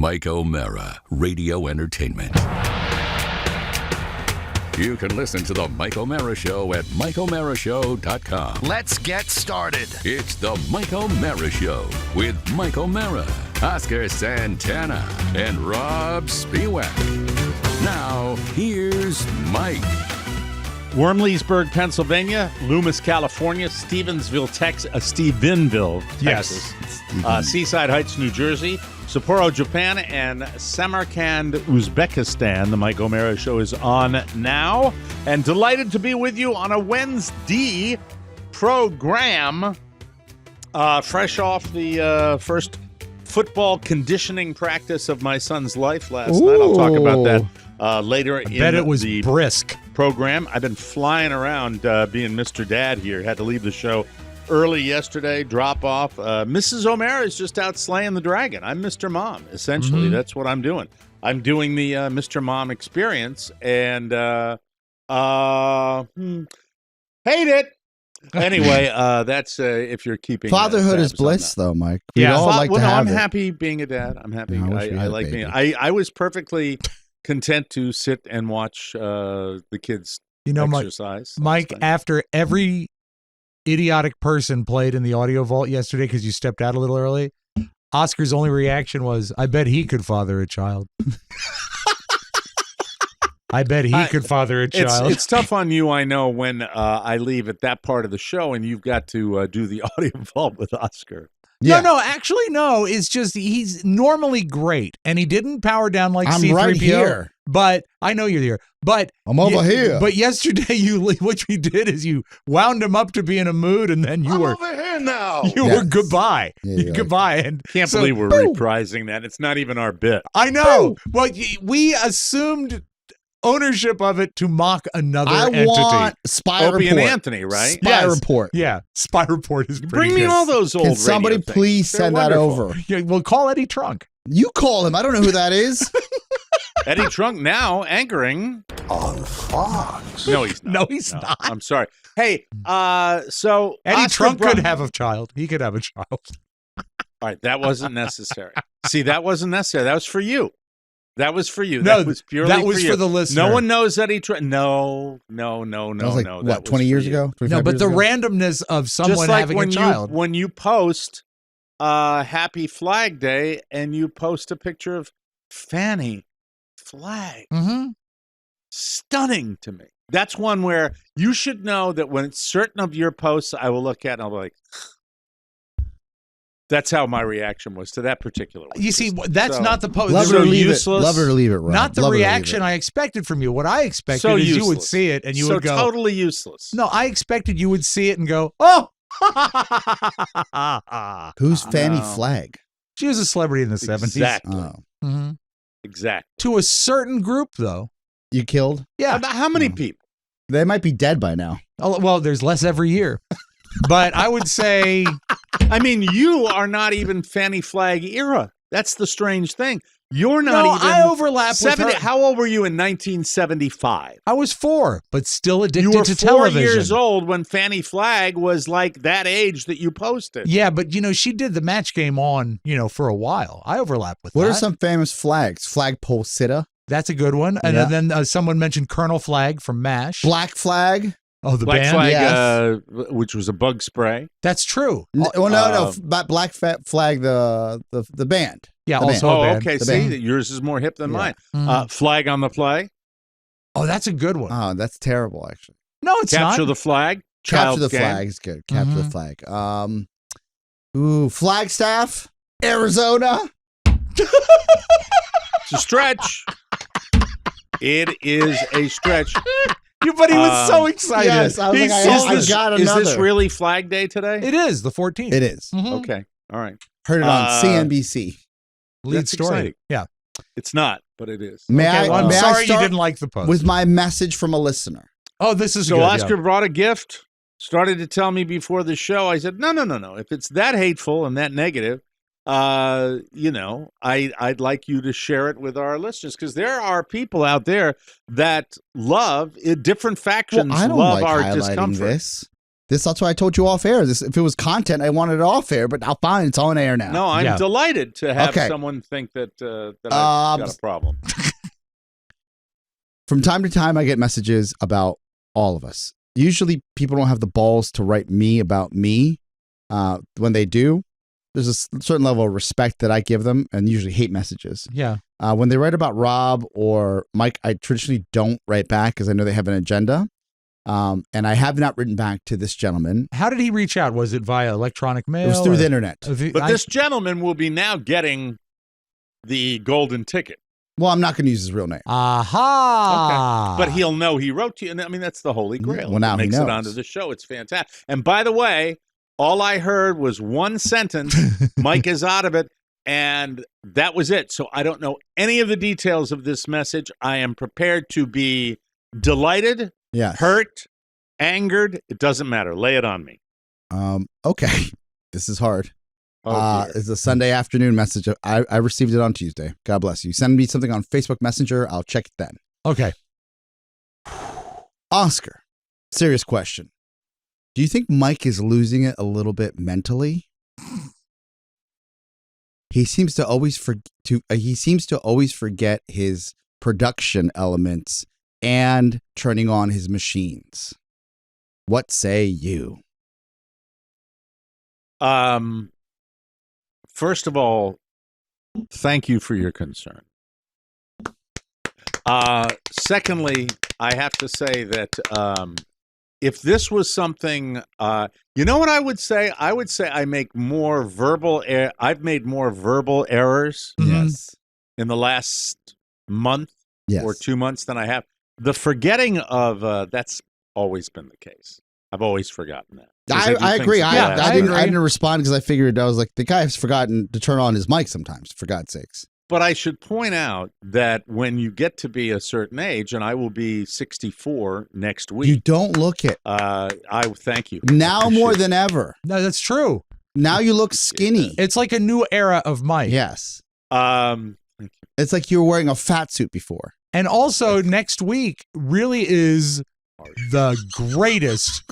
Mike O'Mara, Radio Entertainment. You can listen to The Mike O'Mara Show at MikeO'MaraShow.com. Let's get started. It's The Mike O'Mara Show with Mike O'Mara, Oscar Santana, and Robb Spiewak. Now, here's Mike. Wormleysburg, Pennsylvania, Loomis, California, Stevensville, Texas, Seaside Heights, New Jersey, Sapporo, Japan, and Samarkand, Uzbekistan. The Mike O'Mara Show is on now, and delighted to be with you on a Wednesday program, fresh off the first football conditioning practice of my son's life last night. I'll talk about that later in the brisk program. I've been flying around being Mr. Dad here. Had to leave the show early yesterday, drop off. Mrs. O'Mara is just out slaying the dragon. I'm Mr. Mom, essentially. Mm-hmm. That's what I'm doing. I'm doing the Mr. Mom experience, and hate it. Anyway, that's if you're keeping fatherhood is bliss, though, Mike. We all like to have I'm it. happy being a dad. I'm happy. I I like being. I was perfectly content to sit and watch the kids exercise. Mike, after every idiotic person played in the audio vault yesterday because you stepped out a little early, Oscar's only reaction was, I bet he could father a child. I bet he could father a child. It's tough on you, I know, when I leave at that part of the show and you've got to do the audio vault with Oscar. Yeah. No, actually, no. It's just he's normally great, and he didn't power down like I'm C-3PO. right here. But I know you're here. But I'm over here. But yesterday, what you did is you wound him up to be in a mood, and then you were over here now. You were goodbye. Yeah, goodbye. And can't believe we're reprising that. It's not even our bit. I know. Well, we assumed ownership of it to mock another entity. Want Spy Opie Report. and Anthony, right? Spy Report. Yeah, Spy Report is pretty Bring me good. all those old Can somebody radio please things. They're send that wonderful. over? Yeah, we'll call Eddie Trunk. You call him. I don't know who that is. Eddie Trunk now anchoring On Fox. No, he's not. No, he's not. I'm sorry. Hey, so Eddie Oscar Trunk brought- could have a child. He could have a child. All right, that wasn't necessary. See, that wasn't necessary. That was for you. That was for you. No, that was purely that was for you. for the listener. No one knows Eddie Trunk. No. That was like, no. what, That was 20 for years you. ago? 25 No, but years the ago? randomness of someone Just like having when a child. when you post Happy Flag Day and you post a picture of Fanny Flag. Mm-hmm. Stunning to me. That's one where you should know that when certain of your posts I will look at and I'll be like, that's how my reaction was to that particular one. You see, that's not the post. Love it So or leave useless. it. Love it or leave it, Rob. Not the Love it or leave reaction it. I expected from you. What I expected So is you would useless. see it and you so would go, totally useless. no, I expected you would see it and go, oh. Who's Fanny No. Flag? She was a celebrity in the 70s. Exactly. Oh. Mhm. Exactly. To a certain group, though. You killed? Yeah. How many Oh. people? They might be dead by now. Oh, well, there's less every year. But I would say, I mean, you are not even Fanny Flag era. That's the strange thing. You're not no, even. I overlap 70. with her. How old were you in 1975? I was 4, but still addicted You were to 4 television. years old when Fanny Flag was like that age that you posted. Yeah, but she did the match game on, for a while. I overlap with What that. are some famous flags? Flagpole sitta? That's a good one. And Yeah. then someone mentioned Colonel Flag from MASH. Black flag? Oh, the Black band? Flag, Yes. which was a bug spray. That's true. Well, no. Black Flag, the band. Yeah, The also band. Oh, a band. okay. The See, band. that yours is more hip than Yeah. mine. Mhm. Flag on the play. Oh, that's a good one. Oh, that's terrible, actually. No, it's Capture not. the flag. Capture Child's the game. flag is good. Capture the Mhm. flag. Flagstaff, Arizona. It's a stretch. It is a stretch. But he was so excited. Yes, I was He's like, so- Is got this another. really Flag Day today? It is the 14th. It is. Mhm. Okay. All right. Heard it on CNBC. Lead That's story. exciting. Yeah. It's not, but it is. May Okay, well, I'm may I sorry you start didn't like the post. with my message from a listener? Oh, this is So good. Oscar yeah. brought a gift, started to tell me before the show. I said, no. If it's that hateful and that negative, I'd like you to share it with our listeners because there are people out there that love different factions I don't love like our highlighting discomfort. this. That's why I told you off air. If it was content, I wanted it off air, but now fine, it's on air now. No, I'm delighted to have Okay. someone think that I've got a problem. From time to time, I get messages about all of us. Usually, people don't have the balls to write me about me. When they do, there's a certain level of respect that I give them, and usually hate messages. Yeah. When they write about Rob or Mike, I traditionally don't write back because I know they have an agenda. And I have not written back to this gentleman. How did he reach out? Was it via electronic mail? It was through the internet. But this gentleman will be now getting the golden ticket. Well, I'm not going to use his real name. Aha. Okay. But he'll know he wrote to you. And I mean, that's the holy grail. Well, now it makes he it knows. onto the show. It's fantastic. And by the way, all I heard was one sentence. Mike is out of it. And that was it. So I don't know any of the details of this message. I am prepared to be delighted, hurt, angered. It doesn't matter. Lay it on me. Okay. This is hard. Oh, it's a Sunday afternoon message. I received it on Tuesday. God bless you. Send me something on Facebook Messenger. I'll check it then. Okay. Oscar, serious question. Do you think Mike is losing it a little bit mentally? He seems to always forget his production elements and turning on his machines. What say you? First of all, thank you for your concern. Secondly, I have to say that if this was something, you know what I would say? I would say I've made more verbal errors Yes. in the last month Yes. or 2 months than I have. The forgetting of that's always been the case. I've always forgotten that. I agree. I agree. didn't respond because I figured I was like, the guy has forgotten to turn on his mic sometimes, for God's sakes. But I should point out that when you get to be a certain age, and I will be 64 next week. You don't look it. I thank you. Now more than ever. No, that's true. Now you look skinny. It's like a new era of Mike. Yes. Thank you. It's like you were wearing a fat suit before. And also, next week really is the greatest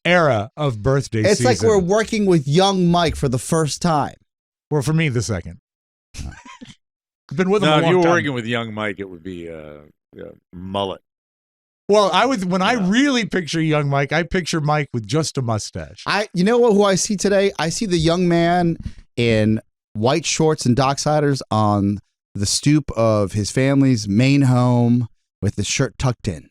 era of birthday It's season. like we're working with young Mike for the first time. Well, for me, the second. I've been with him a No, long if you were time. working with young Mike, it would be mullet. Well, when I really picture young Mike, I picture Mike with just a mustache. You know what? Who I see today? I see the young man in white shorts and docksiders on the stoop of his family's main home with the shirt tucked in.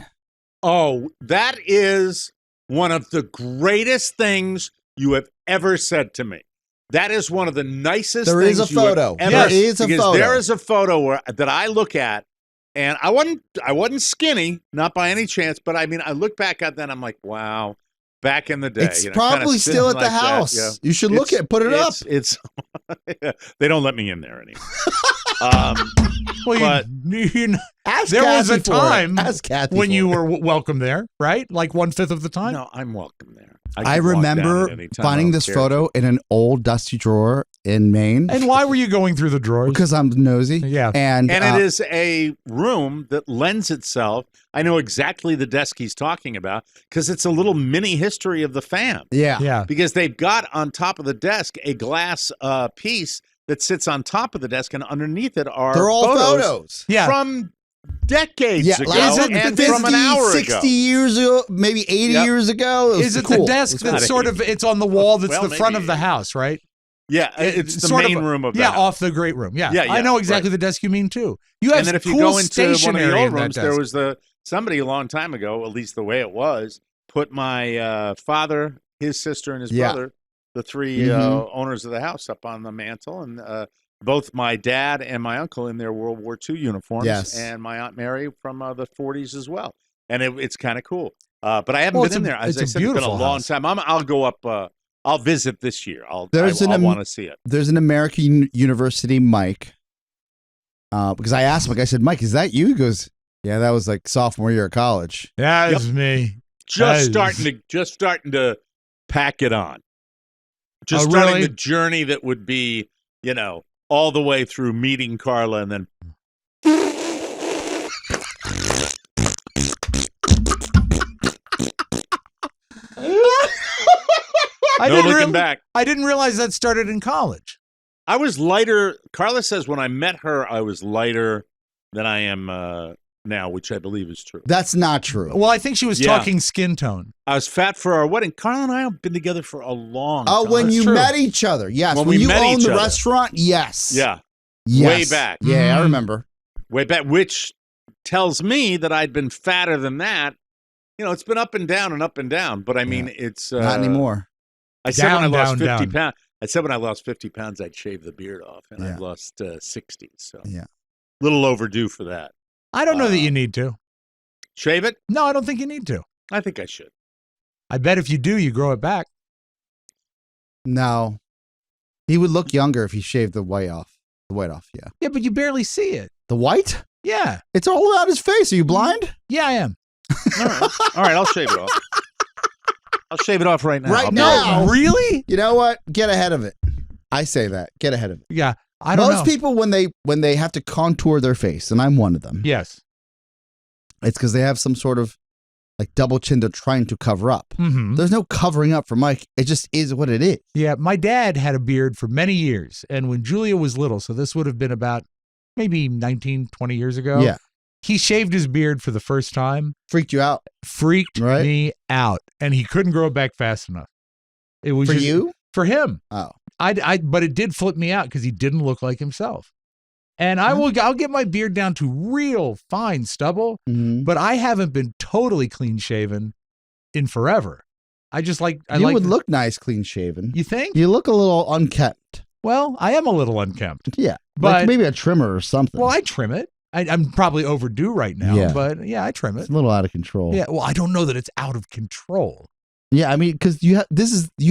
Oh, that is one of the greatest things you have ever said to me. That is one of the nicest There things is a you have photo. ever. There is a because photo. There is a photo that I look at, and I wasn't skinny, not by any chance, but I mean, I look back at that and I'm like, wow, back in the day. It's kinda probably sitting still at like the that, house. yeah. You should look at put it up. It's they don't let me in there anymore. Well, but Ask there was a Kathy for it. time Ask Kathy when for you it. were welcome there, right? Like 1/5 of the time. no, I'm welcome there. I could walk down remember at any time. I finding don't this care. photo in an old dusty drawer in Maine And why were you going through the drawers? because I'm nosy. Yeah. And And it is a room that lends itself. I know exactly the desk he's talking about because it's a little mini history of the fam. yeah. Yeah. Because they've got on top of the desk a glass piece that sits on top of the desk, and underneath it are They're all photos. Yeah. from decades Yeah, ago like and 50, from an hour 60 ago. years ago, maybe 80 Yep. years ago. Is it cool. the desk It's that's not sort of, it's on the wall that's Well, the front maybe. of the house, right? Yeah, it's the sort main room of the Yeah, house. off the great room. Yeah. Yeah, I yeah, know exactly right. the desk you mean, too. You have And then if you cool go into one of stationery the in old that rooms, desk. there was somebody a long time ago, at least the way it was, put my father, his sister, and his Yeah. brother, the three owners of the house, up on the mantle, and both my dad and my uncle in their World War II uniforms, Yes. and my Aunt Mary from the 40s as well. And it's kind of cool. But I haven't Well, been in there. As it's I a said, it's been a beautiful long house. time. I'll go up. I'll visit this year. I want to see it. There's an American University Mike. Because I asked Mike, I said, Mike, is that you? He goes, yeah, that was like sophomore year of college. Yeah, it's me. Just Yes. starting to pack it on. Just Oh, starting really? the journey that would be, all the way through meeting Carla and then No looking back. I didn't realize that started in college. I was lighter. Carla says when I met her, I was lighter than I am now, which I believe is true. That's not true. Well, I think she was talking skin tone. I was fat for our wedding. Carla and I have been together for a long time. Oh, when That's you true. met each other. Yes. When we you met owned each the other. restaurant. Yes. Yeah. Yes. Way back. Yeah, I remember. Way back, which tells me that I'd been fatter than that. You know, it's been up and down and up and down. But I mean, it's Not anymore. I said when I lost 50 down. pounds. I said when I lost 50 pounds, I'd shave the beard off, and Yeah. I've lost 60. So Yeah. little overdue for that. I don't know that you need to. Shave it? No, I don't think you need to. I think I should. I bet if you do, you grow it back. No. He would look younger if he shaved the white off. The white off, yeah. Yeah, but you barely see it. The white? Yeah. It's all around his face. Are you blind? Yeah, I am. All right, I'll shave it off. I'll shave it off right now. Right I'll- now. No, really? You know what? Get ahead of it. I say that. Get ahead of it. Yeah, I don't know. Most people, when they have to contour their face, and I'm one of them, Yes. it's because they have some sort of like double chin they're trying to cover up. Mm-hmm. There's no covering up for Mike. It just is what it is. Yeah, my dad had a beard for many years. And when Julia was little, so this would have been about maybe 19, 20 years ago. Yeah. He shaved his beard for the first time. Freaked you out. Freaked Right. me out. And he couldn't grow it back fast enough. It was For just- you? For him. Oh. But it did flip me out because he didn't look like himself. And I'll get my beard down to real fine stubble, Mhm. but I haven't been totally clean shaven in forever. I just like You would look nice clean shaven. You think? You look a little unkempt. Well, I am a little unkempt. Yeah. But- Like maybe a trimmer or something. Well, I trim it. I'm probably overdue right now, Yeah. but yeah, I trim it. It's a little out of control. Yeah, well, I don't know that it's out of control. Yeah, I mean, because you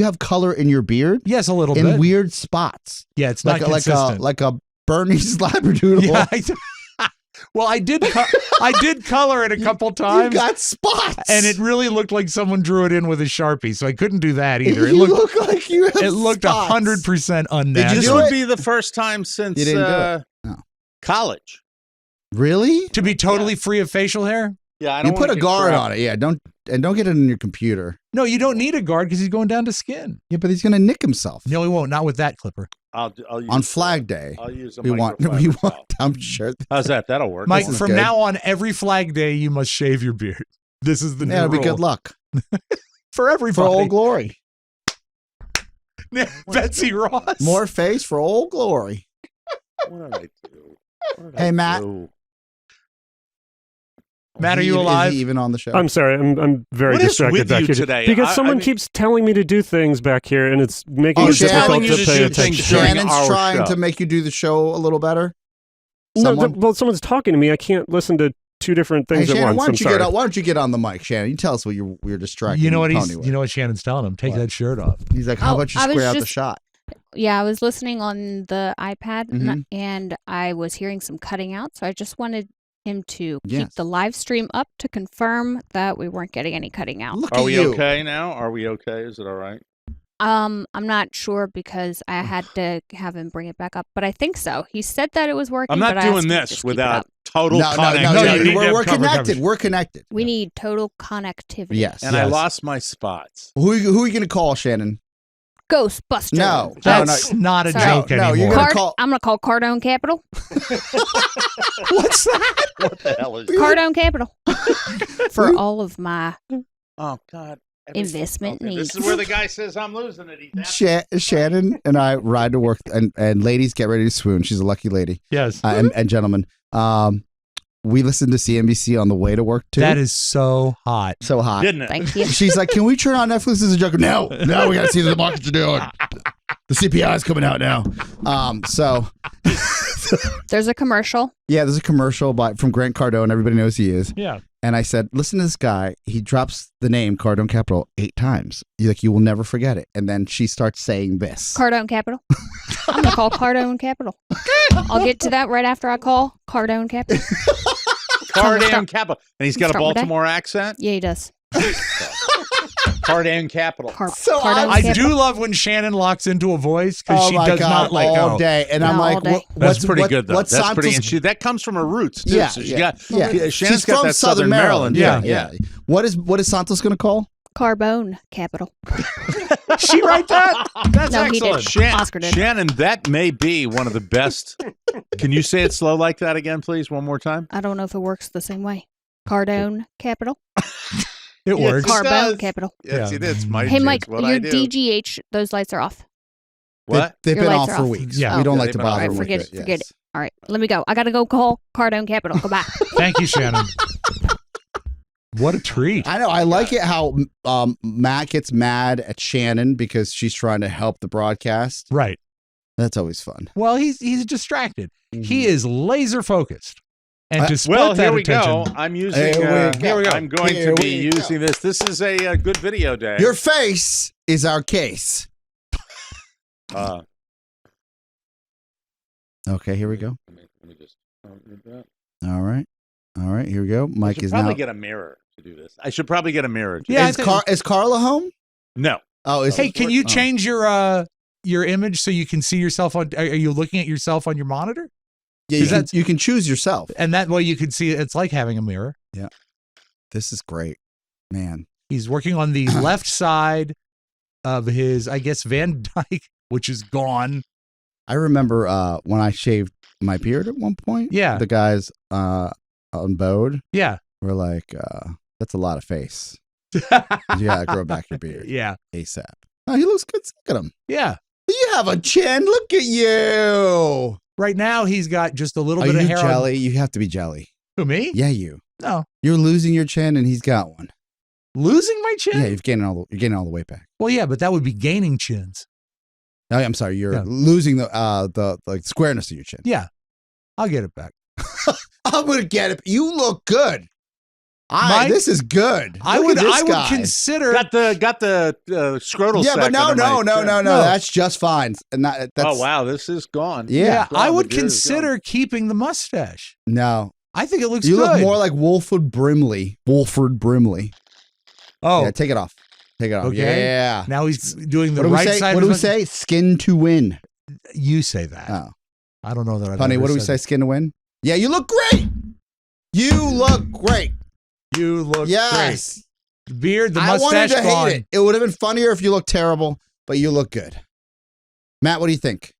have color in your beard Yes, a little in bit. weird spots. Yeah, it's Like not a, consistent. like a Bernie's Labradoodle. Yeah, well, I did color it a couple You times, got spots, and it really looked like someone drew it in with a Sharpie, so I couldn't do that either. It You looked look like you have it looked spots. 100% Did you unnatural. This do would it? be the first time since You didn't do it. No. college. Really? To be totally free of facial hair? Yeah, I You don't put wanna a get guard crap. on it. Yeah, don't get it in your computer. No, you don't need a guard because he's going down to skin. Yeah, but he's gonna nick himself No, he won't. Not with that clipper. I'll use on Flag Day. I'll use a We want. microfiber. I'm sure. How's that? That'll work. Mike, This is from good. now on, every Flag Day, you must shave your beard. This is the new That'll be rule. good luck For everybody. for Old Glory. Betsy Ross. More face for Old Glory. What did I do? What did Hey, I Matt. do? Matt, are you Is alive? he even on the show? I'm sorry, I'm very What is distracted with back you here today? because I someone mean- keeps telling me to do things back here, and it's making Oh, it Shannon's difficult telling you to to pay do attention. things during Shannon's our trying show. to make you do the show a little better. No, Someone? well, someone's talking to me. I can't listen to two different Hey, things at Shannon, once. why I'm don't you sorry. why don't you get on the mic, Shannon? You tell us what you're distracted. You know what Tony with. you know what Shannon's telling him? Take What? that shirt off. He's like, how Oh, about you I was square out the just- shot? Yeah, I was listening on the iPad Mhm. and I was hearing some cutting out, so I just wanted him to Yes. keep the live stream up to confirm that we weren't getting any cutting out. Look Are at we you. okay now? Are we okay? Is it all right? I'm not sure because I had to have him bring it back up, but I think so. He said that it was working. I'm not but I asked doing him to this just keep it without up. total No, connectivity. you need to have we're cover connected. coverage. We're connected. We need total connectivity. Yes. And I Yes. lost my spots. Who are you going to call, Shannon? Ghostbuster. No. That's not a Sorry. joke No, anymore. you're gonna Card- I'm going to call Cardone Capital. What's that? What the hell is Cardone Capital. For all of my Oh, God. investment Okay, needs. this is where the guy says I'm losing it. Shannon and I ride to work, and ladies, get ready to swoon. She's a lucky lady, Yes. and gentlemen. We listen to CNBC on the way to work too. That is so hot. so hot. Didn't it? Thank you. She's like, "Can we turn on Netflix as a joke?" No, we got to see what the markets are doing. The CPI is coming out now. So There's a commercial. yeah, there's a commercial from Grant Cardone. Everybody knows he is. Yeah. And I said, listen to this guy. He drops the name Cardone Capital 8 times. You're like, you will never forget it. And then she starts saying this. Cardone Capital. I'm going to call Cardone Capital. I'll get to that right after I call Cardone Capital. Cardone Capital. And he's got a Start with that. Baltimore accent? Yeah, he does. Cardone Capital. So Cardone I Capital. do love when Shannon locks into a voice because Oh she my does God, not let all go. day. And I'm No, like, all day. That's pretty good, though. What's That's pretty. Santos- And that comes from her roots, too. Yeah, So she yeah, got, yeah. Shannon's She's got from that Southern Maryland. Yeah. Yeah. What is Santos going to call? Carbone Capital. She write that? That's No, he excellent. did. Oscar did. Shannon, that may be one of the best. Can you say it slow like that again, please? One more time. I don't know if it works the same way. Cardone Capital. It works. It does. Carbone Capital. Yes, Yeah. it is. My Hey, Mike, what your I do. DGH, those lights are off. What? They've Your been lights off are for off. weeks. Yeah. We don't Yeah, like they've to been off. bother All right, them forget with it. Forget it. All right, let me go. I got to go call Cardone Capital. Go back. Thank you, Shannon. What a treat. I know. I like it how Matt gets mad at Shannon because she's trying to help the broadcast. Right. That's always fun. Well, he's distracted. He is laser focused. And to split Well, that here we attention, go. I'm using. Here we go. I'm going Here to be we go. using this. This is a good video day. Your face is our case. Uh, Okay, here we go. let me just. I All right. All right, here we go. Mike should is probably now. get a mirror to do this. I should probably get a mirror. To Yeah, I is, think- is Carla home? No. Oh, is hey, can you oh. change your image so you can see yourself on? Are you looking at yourself on your monitor? Yeah, 'Cause you can choose yourself. And that way you can see it's like having a mirror. This is great, man. He's working on the left side of his, I guess, Van Dyke, which is gone. I remember when I shaved my beard at one point. Yeah. The guys on Bode Yeah. were like, "That's a lot of face. You gotta grow back your beard Yeah. ASAP." Oh, he looks good. Look at him. Yeah. You have a chin. Look at you. Right now he's got just a little Are bit you of hair jelly? You have to be jelly. on. Who, me? Yeah, you. No. You're losing your chin, and he's got one. Losing my chin? Yeah, you're getting all the weight back. Well, yeah, but that would be gaining chins. Oh, I'm sorry. You're Yeah. losing the like squareness of your chin. Yeah. I'll get it back. I'm gonna get it. You look good. Mike, This is good. I Look would at this I would guy. consider Got the scrotal. Yeah, but sack no. under my chin. No. No. That's just fine. And that's, Oh wow, this is gone. Yeah. It's gone. I would The beard is consider keeping the mustache. No. I think it looks You good. look more like Wolford Brimley. Oh, Yeah, take it off. Take it off. Okay. Yeah. now he's doing the What do we right say? side. What of do we his- say? Skin to win. You say that. Oh, I don't know that I've honey, ever what do we said say? Skin to win. Yeah, you look great. You look great. that. You look Yes. great. The beard, the I wanted mustache to gone. hate it. It would have been funnier if you looked terrible, but you look good. Matt, what do you think?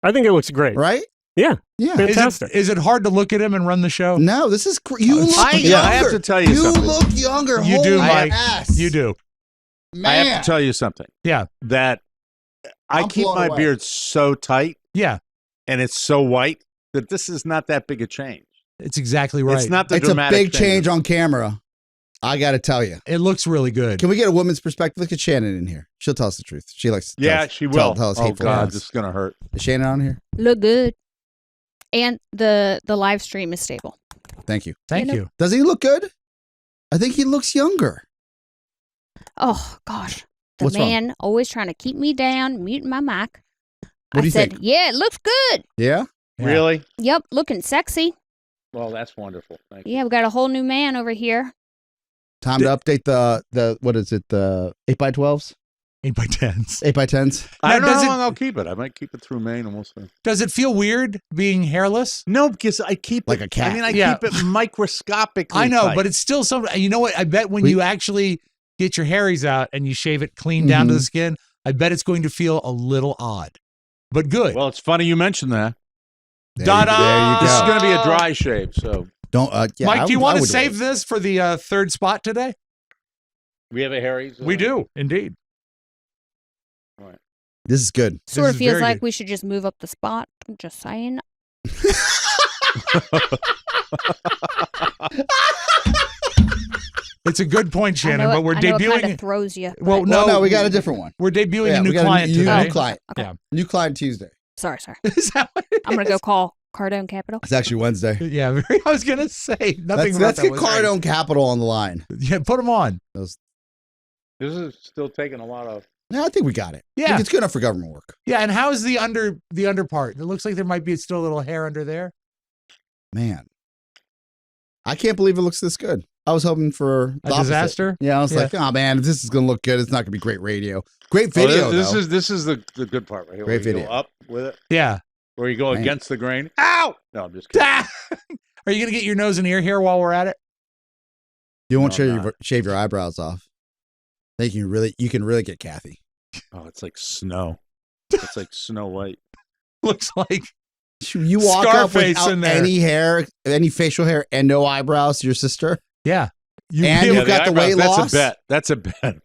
I think it looks great. Right? Yeah. Yeah. Fantastic. Is it hard to look at him and run the show? No, this is you look I younger. have to tell you You something. look younger. You do, Holy Mike. ass. You do. Man. I have to tell you something. Yeah. That I I'm keep blown my away. beard so tight Yeah. and it's so white that this is not that big a change. It's exactly right. It's not the It's a dramatic big thing. change on camera. I got to tell you. It looks really good. Can we get a woman's perspective? Look at Shannon in here. She'll tell us the truth. She likes to Yeah, tell, she will. Tell us Oh hateful God, things. this is gonna hurt. Is Shannon on here? Look good. And the live stream is stable. Thank you. Thank You know- you. Does he look good? I think he looks younger. Oh gosh, the What's wrong? man always trying to keep me down, muting my mic. What do I you said, think? "Yeah, it looks good. Yeah? Yeah. Really? Yep, looking sexy. Well, that's wonderful. Thank you. Yeah, we got a whole new man over here. Time to update the what is it, the 8x12s? 8x10s. 8x10s? I don't know does how it- long I'll keep it. I might keep it through Maine and we'll see. Does it feel weird being hairless? No, because I keep Like it, a cat. I mean, I Yeah. keep it microscopically. I know, tight. but it's still something. You know what? I bet when We- you actually get your hairies out and you shave it clean down to Mhm. the skin, I bet it's going to feel a little odd, but good. Well, it's funny you mentioned that. Da-da! There you This is go. going to be a dry shave, so Don't, yeah, Mike, I do you would- want I to would save wait. this for the third spot today? we have a Harry's. We do, indeed. This is good. Sort This of is feels very like good. we should just move up the spot. I'm just saying. It's a good point, I Shannon. know But we're I know it kind debuting. of throws you. Well, but- Well, No, no, we got a different one. We're debuting Yeah, a new we got client new today. client. Okay. Yeah. New client Tuesday. Sorry. Is that what it I'm gonna is? go call Cardone Capital. It's actually Wednesday. Yeah, I was gonna say nothing. Let's about get that was right. Cardone Capital on the line. Yeah, put them on. Those, This is still taking a lot of. yeah, I think we got it. I Yeah, think it's good enough for government work. yeah. And how's the under part? It looks like there might be still a little hair under there. Man, I can't believe it looks this good. I was hoping for the A opposite. disaster? Yeah, I was Yeah. like, oh man, if this is gonna look good, it's not gonna be great radio. Great video, this though. is the good part right here. Great where you video. Go up with it, Yeah. where you go Man. against the grain. Ow! No, I'm just kidding. Are you gonna get your nose and ear hair while we're at it? You won't No, shave I'm your, not. shave your eyebrows off. They can really, you can really get Kathy. Oh, it's like snow. It's like Snow White. Looks like You walk up Scarface without in there. any hair, any facial hair, and no eyebrows to your sister. yeah. You And peel- you got the weight loss? That's a bet. That's a bet.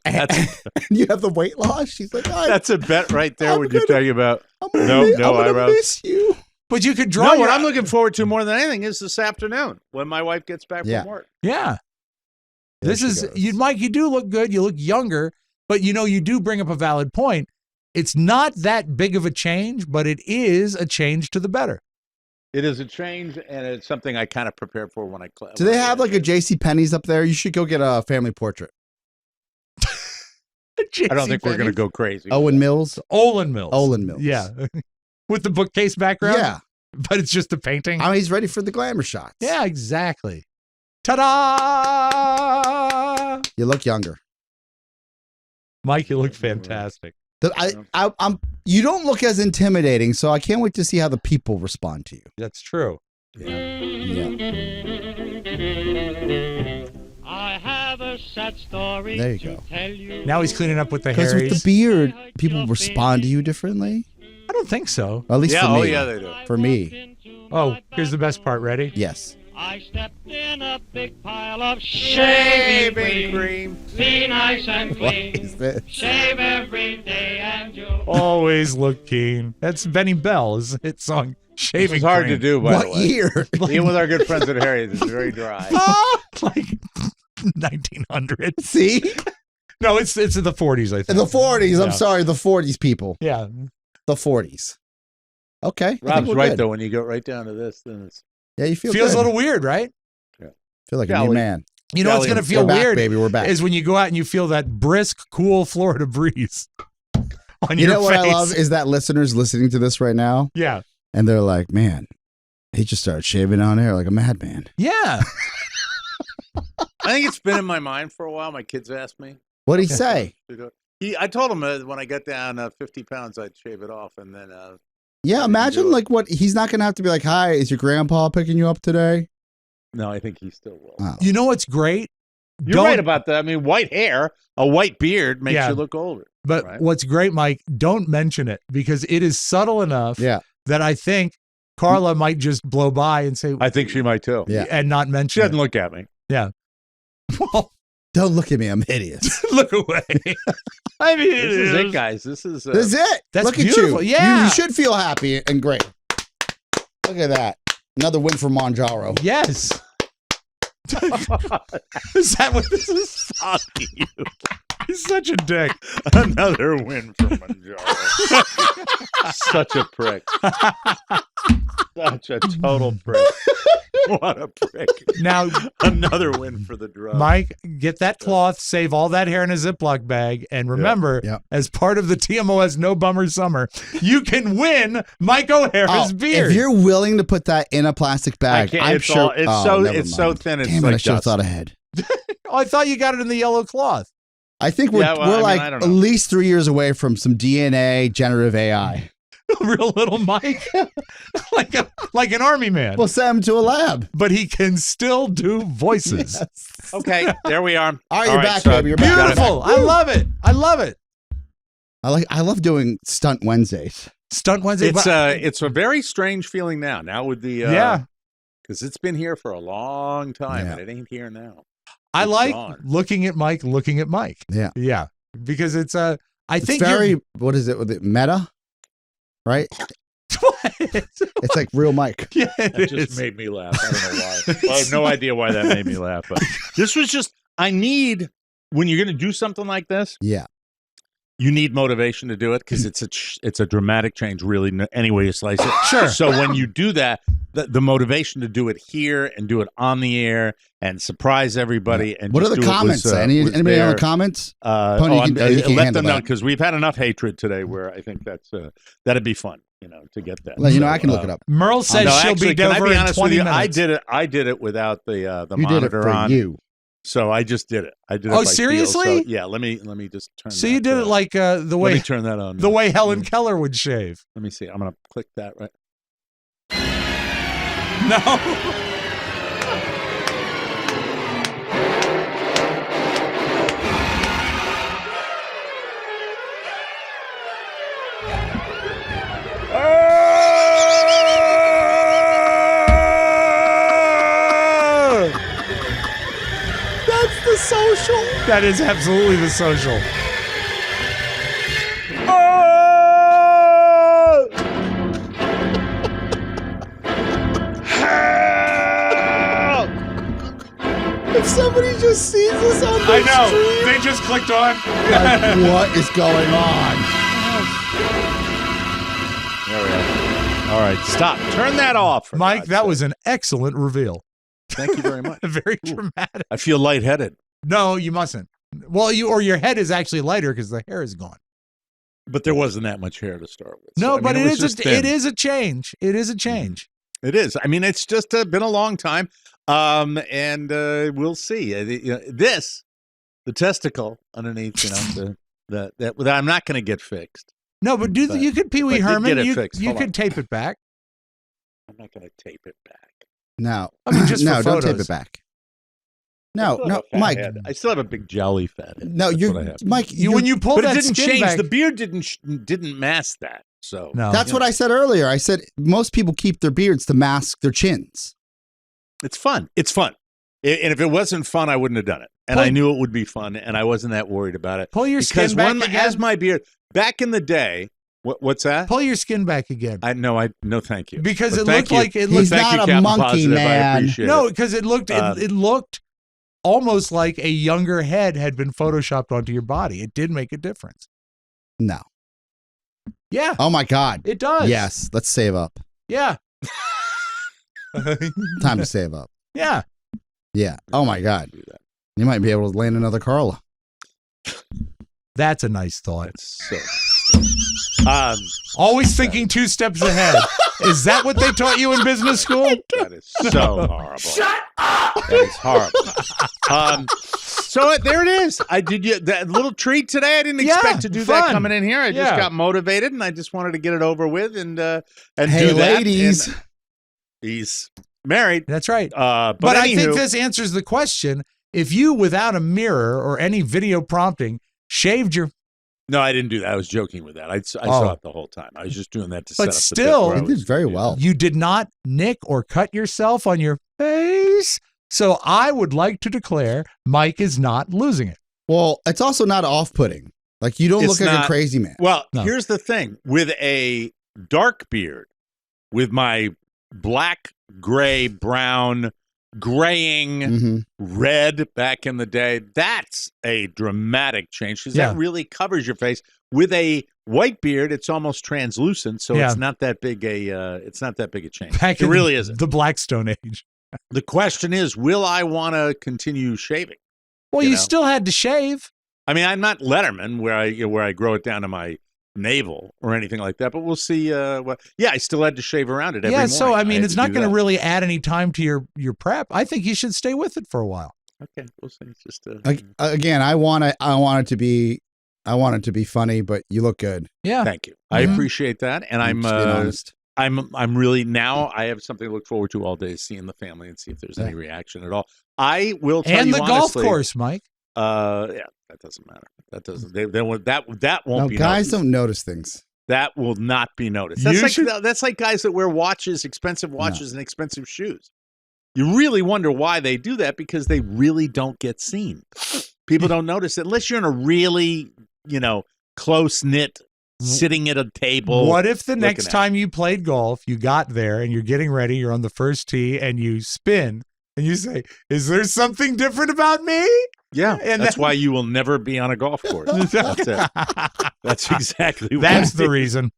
And you have the weight loss. She's like, That's a bet right there I'm when you're gonna- talking about I'm gonna no miss, I'm gonna eyebrows. miss you. but you could draw. No, your, what I'm looking forward to more than anything is this afternoon when my wife gets back Yeah. from work. Yeah. There This she is goes. you, Mike. You do look good. You look younger, but you do bring up a valid point. It's not that big of a change, but it is a change to the better. It is a change, and it's something I kind of prepared for when I. Do they have like a J.C. Penney's up there? You should go get a family portrait. I don't think we're going to go crazy. Owen Mills. Olin Mills. Olin Mills. Yeah, with the bookcase background. Yeah. but it's just a painting. I mean, he's ready for the glamour shots. Yeah, exactly. Ta-da! You look younger. Mike, you look fantastic. I'm. You don't look as intimidating, so I can't wait to see how the people respond to you. That's true. Yeah. I have a sad story There you to go. tell you. Now he's cleaning up with the Because with the hairies. beard, people respond to you differently. I don't think so. At least Yeah, for me. oh yeah, they do. For me, Oh, here's the best part. Ready? yes. I stepped in a big pile of shaving cream. Be nice and What clean. is this? Shave every day and you'll Always look keen. That's Benny Bell's hit song, Shaving It's hard Cream. to do, by the What way. year? Even with our good friends at Harry's, it's very dry. Like 1900. See? No, it's in the 40s, I think. In the 40s. I'm Yeah. sorry, the 40s people. Yeah. The 40s. Okay. I think Rob's we're right, good. though. When you go right down to this, then it's... Yeah, you feel Feels good. a little weird, right? Feel like a Golly. new man. You know what's Golly, going to feel We're back, weird baby. We're back. is when you go out and you feel that brisk, cool Florida breeze on You your know what face. I love is that listeners listening to this right now, Yeah. and they're like, man, he just started shaving on air like a madman. Yeah. I think it's been in my mind for a while. My kids asked me. What'd he say? I told him when I got down 50 pounds, I'd shave it off, and then... Yeah, imagine do it. like what he's not gonna have to be like, hi, is your grandpa picking you up today? No, I think he still will. Wow. You know what's great? You're Don't- right about that. I mean, white hair, a white beard makes Yeah. you look older. But right? what's great, Mike, don't mention it because it is subtle enough Yeah. that I think Carla might just blow by and say, I think she might too. Yeah. and not She mention doesn't it. look at me. Yeah. Well, Don't look at me, I'm hideous. look away. I mean, This is it, guys. This is... This is it. That's look beautiful. at you. Yeah. You should feel happy and great. Look at that. Another win for Monjaro. Yes. Is that what this is? Fuck you. He's such a dick. Another win for Manjaro. Such a prick. Such a total prick. What a prick. Now, Another win for the drug. Mike, get that cloth, save all that hair in a Ziploc bag, and remember, Yeah. as part of the TMOS No Bummer Summer, you can win Mike O'Hara's beard. If you're willing to put that in a plastic I bag, can't, I'm it's sure. all, it's oh, so never it's so mind. thin. It's Damn it! like I should have dust. thought ahead. Oh, I thought you got it in the yellow cloth. I think we're Yeah, well, I mean, like I don't at know. least 3 years away from some DNA generative AI. Real little Mike, like an army man, We'll send him to a lab. but he can still do voices. Okay, there we are. All right, you're back, so baby. You're back. Beautiful. I love it. I love it. I love doing stunt Wednesdays. Stunt Wednesday. It's a very strange feeling now. Now with the yeah. because it's been here for a long time Yeah. and it ain't here now. I It's like gone. looking at Mike. Yeah. Yeah, because it's I It's think very, what is it with it? Meta? Right? It's like real Mike. yeah, That it just is. made me laugh. I don't know why. I have no idea why that made me laugh. But this was just, I need, when you're going to do something like this, Yeah. you need motivation to do it because it's a dramatic change, really, any way you slice it. Sure. So when you do that, the motivation to do it here and do it on the air and surprise everybody. And What are just the do it comments? was, Anybody was in the there. comments? Pony, Pony, you can't let handle them know that. because we've had enough hatred today where I think that'd be fun, to get that. Well, I can look it up. Merle says No, she'll actually, be can I over be in honest 20 with you? minutes. I did it without the You did it monitor for on. you. So I just did it. I did it. Oh, by feel. seriously? So, yeah. Let me just turn. So that, you did it like the Let me way turn that on. the way Helen Keller would shave. Let me see. I'm gonna click that right. No. social? That is absolutely the social. If somebody just sees us on the stream, They just clicked on. like, what is going on? There we go. All right, stop. Turn that off. for Mike, God's that sake. was an excellent reveal. Thank you very much. Very dramatic. I feel lightheaded. No, you mustn't. Well, your head is actually lighter because the hair is gone. But there wasn't that much hair to start with. No, So, I mean, but it was just it thin. is a change. It is a change. It is. I mean, it's just been a long time, and we'll see. The testicle underneath, that I'm not going to get fixed. No, but you could Pee Wee I did Herman. get it You fixed. you Hold could on. tape it back. I'm not going to tape it back. No. I mean, just for no, don't tape photos. it back. I No, still have no, a fat Mike. head. I still have a big jolly fat head. No, That's you, what I have. Mike. When you pull But it that didn't skin change. back, The beard didn't mask that. So no, That's what I said earlier. I said most people keep their beards to mask their chins. it's fun. It's fun. And if it wasn't fun, I wouldn't have done it. And Pull- I knew it would be fun, and I wasn't that worried about it. pull your Because skin back one again. as my beard back in the day. What's that? Pull your skin back again. No, thank you. Because But it thank looked you. like it He's looked. Thank you, not a Captain monkey, Positive. I man. appreciate No, it. because it looked almost like a younger head had been photoshopped onto your body. It did make a difference. No. Yeah, Oh my God. it does. Yes. Let's save up. Yeah. Time to save up. Yeah. Yeah. Oh my God. Do that. You might be able to land another Carla. That's a nice thought. That's so. Always thinking 2 steps ahead. Is that what they taught you in business school? That is so horrible. Shut up. That is horrible. So there it is. I did you that little treat today. I didn't Yeah, expect to do that fun. coming in here. I just Yeah. got motivated, and I just wanted to get it over with and Hey, do that. ladies. And he's married. That's right. But I think anywho, this answers the question. If you, without a mirror or any video prompting, shaved your... no, I didn't do that. I was joking with that. I saw it the whole time. I was just doing that to set But up the bit still- where I You did was very gonna do well. You did not nick or cut yourself on your face. So I would like to declare Mike is not losing it. Well, it's also not off-putting. Like you don't It's look like a not- crazy man. Well, No. here's the thing. With a dark beard, with my black, gray, brown, graying, Mm-hmm. red back in the day, that's a dramatic change because Yeah. that really covers your face. With a white beard, it's almost translucent, so Yeah. it's not that big a change. Back It in really isn't. the Blackstone age. The question is, will I want to continue shaving? Well, You you know. still had to shave. I mean, I'm not Letterman where I grow it down to my navel or anything like that, but we'll see. I still had to shave around it every Yeah, morning. so I mean, had it's to not do going to that. really add any time to your prep. I think you should stay with it for a while. Okay, we'll see. It's just Again, I want it to be funny, but you look good. Yeah. thank you. I Mhm. appreciate that, and I'm just being honest. I'm really now. I have something to look forward to all day: seeing the family and see if there's any reaction at all. I will tell And you the golf honestly, course, Mike. Yeah, that doesn't matter. That doesn't. That won't No, be. guys noticed. don't notice things. That will not be noticed. You That's should- that's like guys that wear watches, expensive watches, and expensive shoes. You really wonder why they do that because they really don't get seen. People don't notice it unless you're in a really, close knit, sitting at a table. What if the looking next at time you played golf, you got there and you're getting ready, you're on the first tee and you spin and you say, "Is there something different about me?" Yeah, And that's then- why you will never be on a golf course. That's it. That's exactly. That's why. the reason.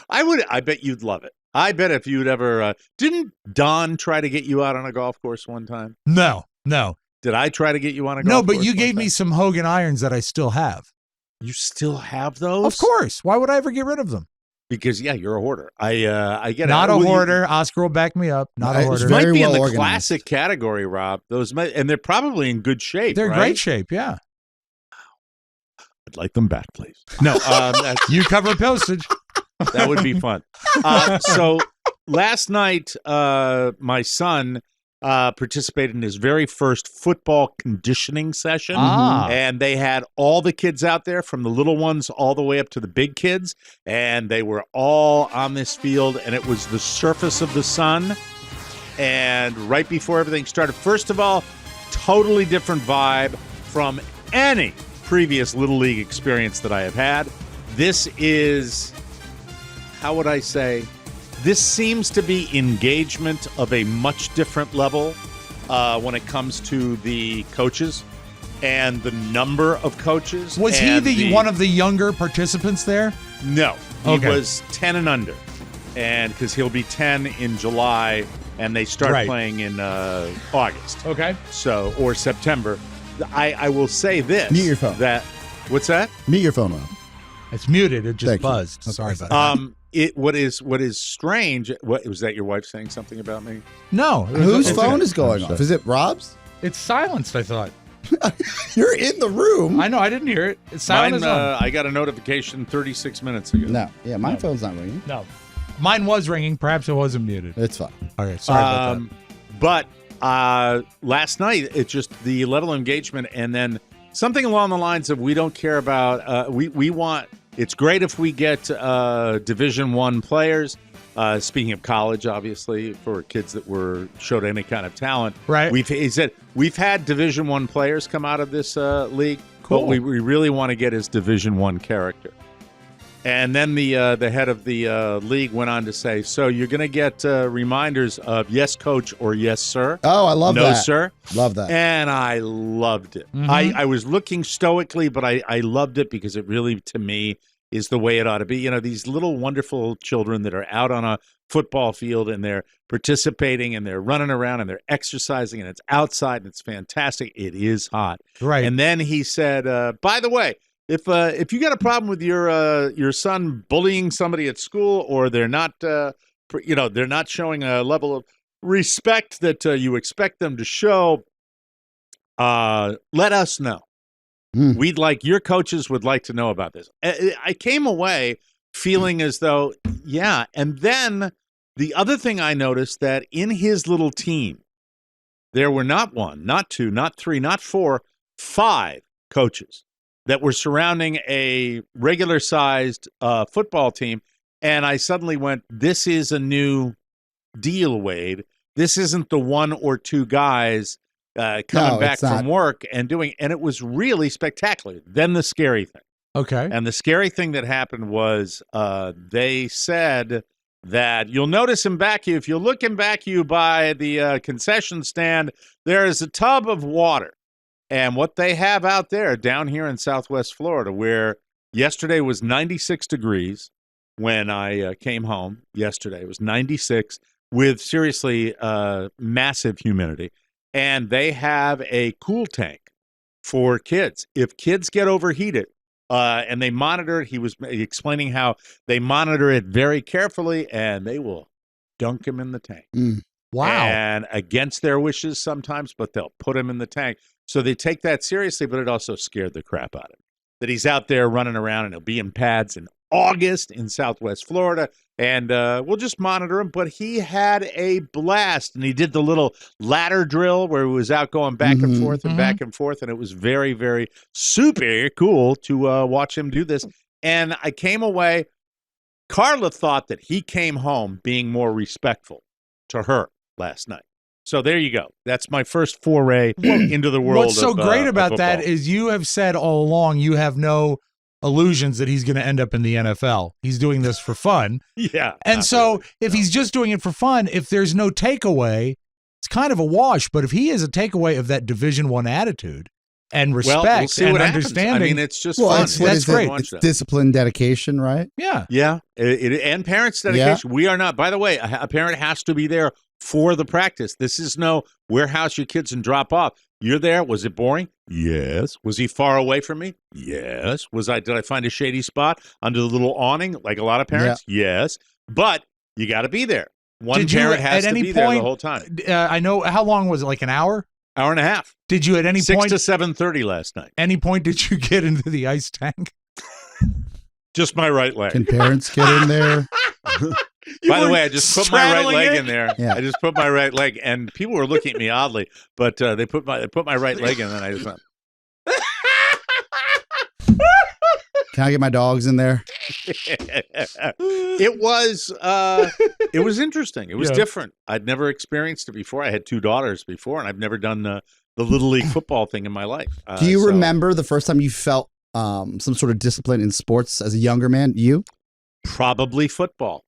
I bet you'd love it. I bet if you'd ever didn't Don try to get you out on a golf course one time? No. Did I try to get you on a golf No, course? but you one gave time? me some Hogan irons that I still have. You still have those? Of course. Why would I ever get rid of them? Because you're a hoarder. I get Not it. a Well, you- hoarder. Oscar will back me up. Not a It's hoarder. very might be in well the organized. classic category, Rob. And they're probably in good shape. They're right? great shape, yeah. I'd like them back, please. No, You cover postage. that would be fun. So last night, my son participated in his very first football conditioning session. Ah. And they had all the kids out there from the little ones all the way up to the big kids. And they were all on this field, and it was the surface of the sun. And right before everything started, first of all, totally different vibe from any previous Little League experience that I have had. This is, how would I say, this seems to be engagement of a much different level when it comes to the coaches and the number of coaches. Was he one of the younger participants there? No, he Okay. was 10 and under, and because he'll be 10 in July, and they start Right. playing in August. Okay. So, or September. I will say this. Mute your phone. What's that? Mute your phone, Rob. It's muted. It just Thank you. buzzed. Sorry about that. What is strange? What was that? Your wife saying something about me? No. Whose it's- phone is going off? Is it Rob's? It's silenced, I thought. You're in the room. I know. I didn't hear it. It's silent Mine, as on. I got a notification 36 minutes ago. No. Yeah, my phone's not ringing. No. Mine was ringing. Perhaps it wasn't muted. It's fine. All right. Sorry about that. But last night, it's just the level of engagement, and then something along the lines of we don't care about. We want. It's great if we get Division I players. Speaking of college, obviously, for kids that showed any kind of talent, Right. He said we've had Division I players come out of this league, Cool. but we really want to get his Division I character. And then the head of the league went on to say, so you're going to get reminders of yes, coach, or yes, sir. Oh, I love that. No, sir. Love that. And I loved it. Mhm. I was looking stoically, but I loved it because it really, to me, is the way it ought to be. You know, these little wonderful children that are out on a football field and they're participating and they're running around and they're exercising and it's outside and it's fantastic. It is hot. Right. And then he said, by the way, if you got a problem with your son bullying somebody at school, or they're not they're not showing a level of respect that you expect them to show, let us know. Your coaches would like to know about this. I came away feeling as though, yeah. And then the other thing I noticed, that in his little team, there were not one, not two, not three, not four, 5 coaches that were surrounding a regular-sized football team. And I suddenly went, this is a new deal, Wade. This isn't the 1 or 2 guys coming back from work and doing, and it was really spectacular. Then the scary thing. Okay. And the scary thing that happened was they said that you'll notice in back you, if you look in back you by the concession stand, there is a tub of water. And what they have out there down here in Southwest Florida, where yesterday was 96 degrees when I came home yesterday, it was 96 with seriously massive humidity. And they have a cool tank for kids. If kids get overheated, and they monitor it, he was explaining how they monitor it very carefully, and they will dunk them in the tank. Wow. And against their wishes sometimes, but they'll put him in the tank. So they take that seriously, but it also scared the crap out of him. That he's out there running around, and he'll be in pads in August in Southwest Florida, and we'll just monitor him. But he had a blast, and he did the little ladder drill where he was out going back and forth and back and forth, and it was very, very super cool to watch him do this. And I came away, Carla thought that he came home being more respectful to her last night. So there you go. That's my first foray into the world. What's so great about that football. is you have said all along you have no illusions that he's going to end up in the NFL. He's doing this for fun. Yeah. And so if he's just doing it for fun, if there's no takeaway, it's kind of a wash. But if he is a takeaway of that Division I attitude and respect we'll see and what happens. understanding, I mean, it's just fun. That's great. It's discipline, dedication, right? Yeah. Yeah. And parents' dedication. We are not, by the way, a parent has to be there for the practice. This is no warehouse your kids and drop off. You're there. Was it boring? Yes. Was he far away from me? Yes. Did I find a shady spot under the little awning like a lot of parents? Yeah. Yes. But you got to be there. One parent has to be there the whole time. I know, how long was it? Like an hour? Hour and a half. Did you at any 6 point to 7:30 last night? Any point did you get into the ice tank? Just my right leg. Can parents get in there? By the way, I just put my right leg in there. Yeah. I just put my right leg, and people were looking at me oddly, but they put my right leg in, and I just went. Can I get my dogs in there? It was interesting. It was different. I'd never experienced it before. I had 2 daughters before, and I've never done the Little League football thing in my life. Do you remember the first time you felt some sort of discipline in sports as a younger man? You? Probably football.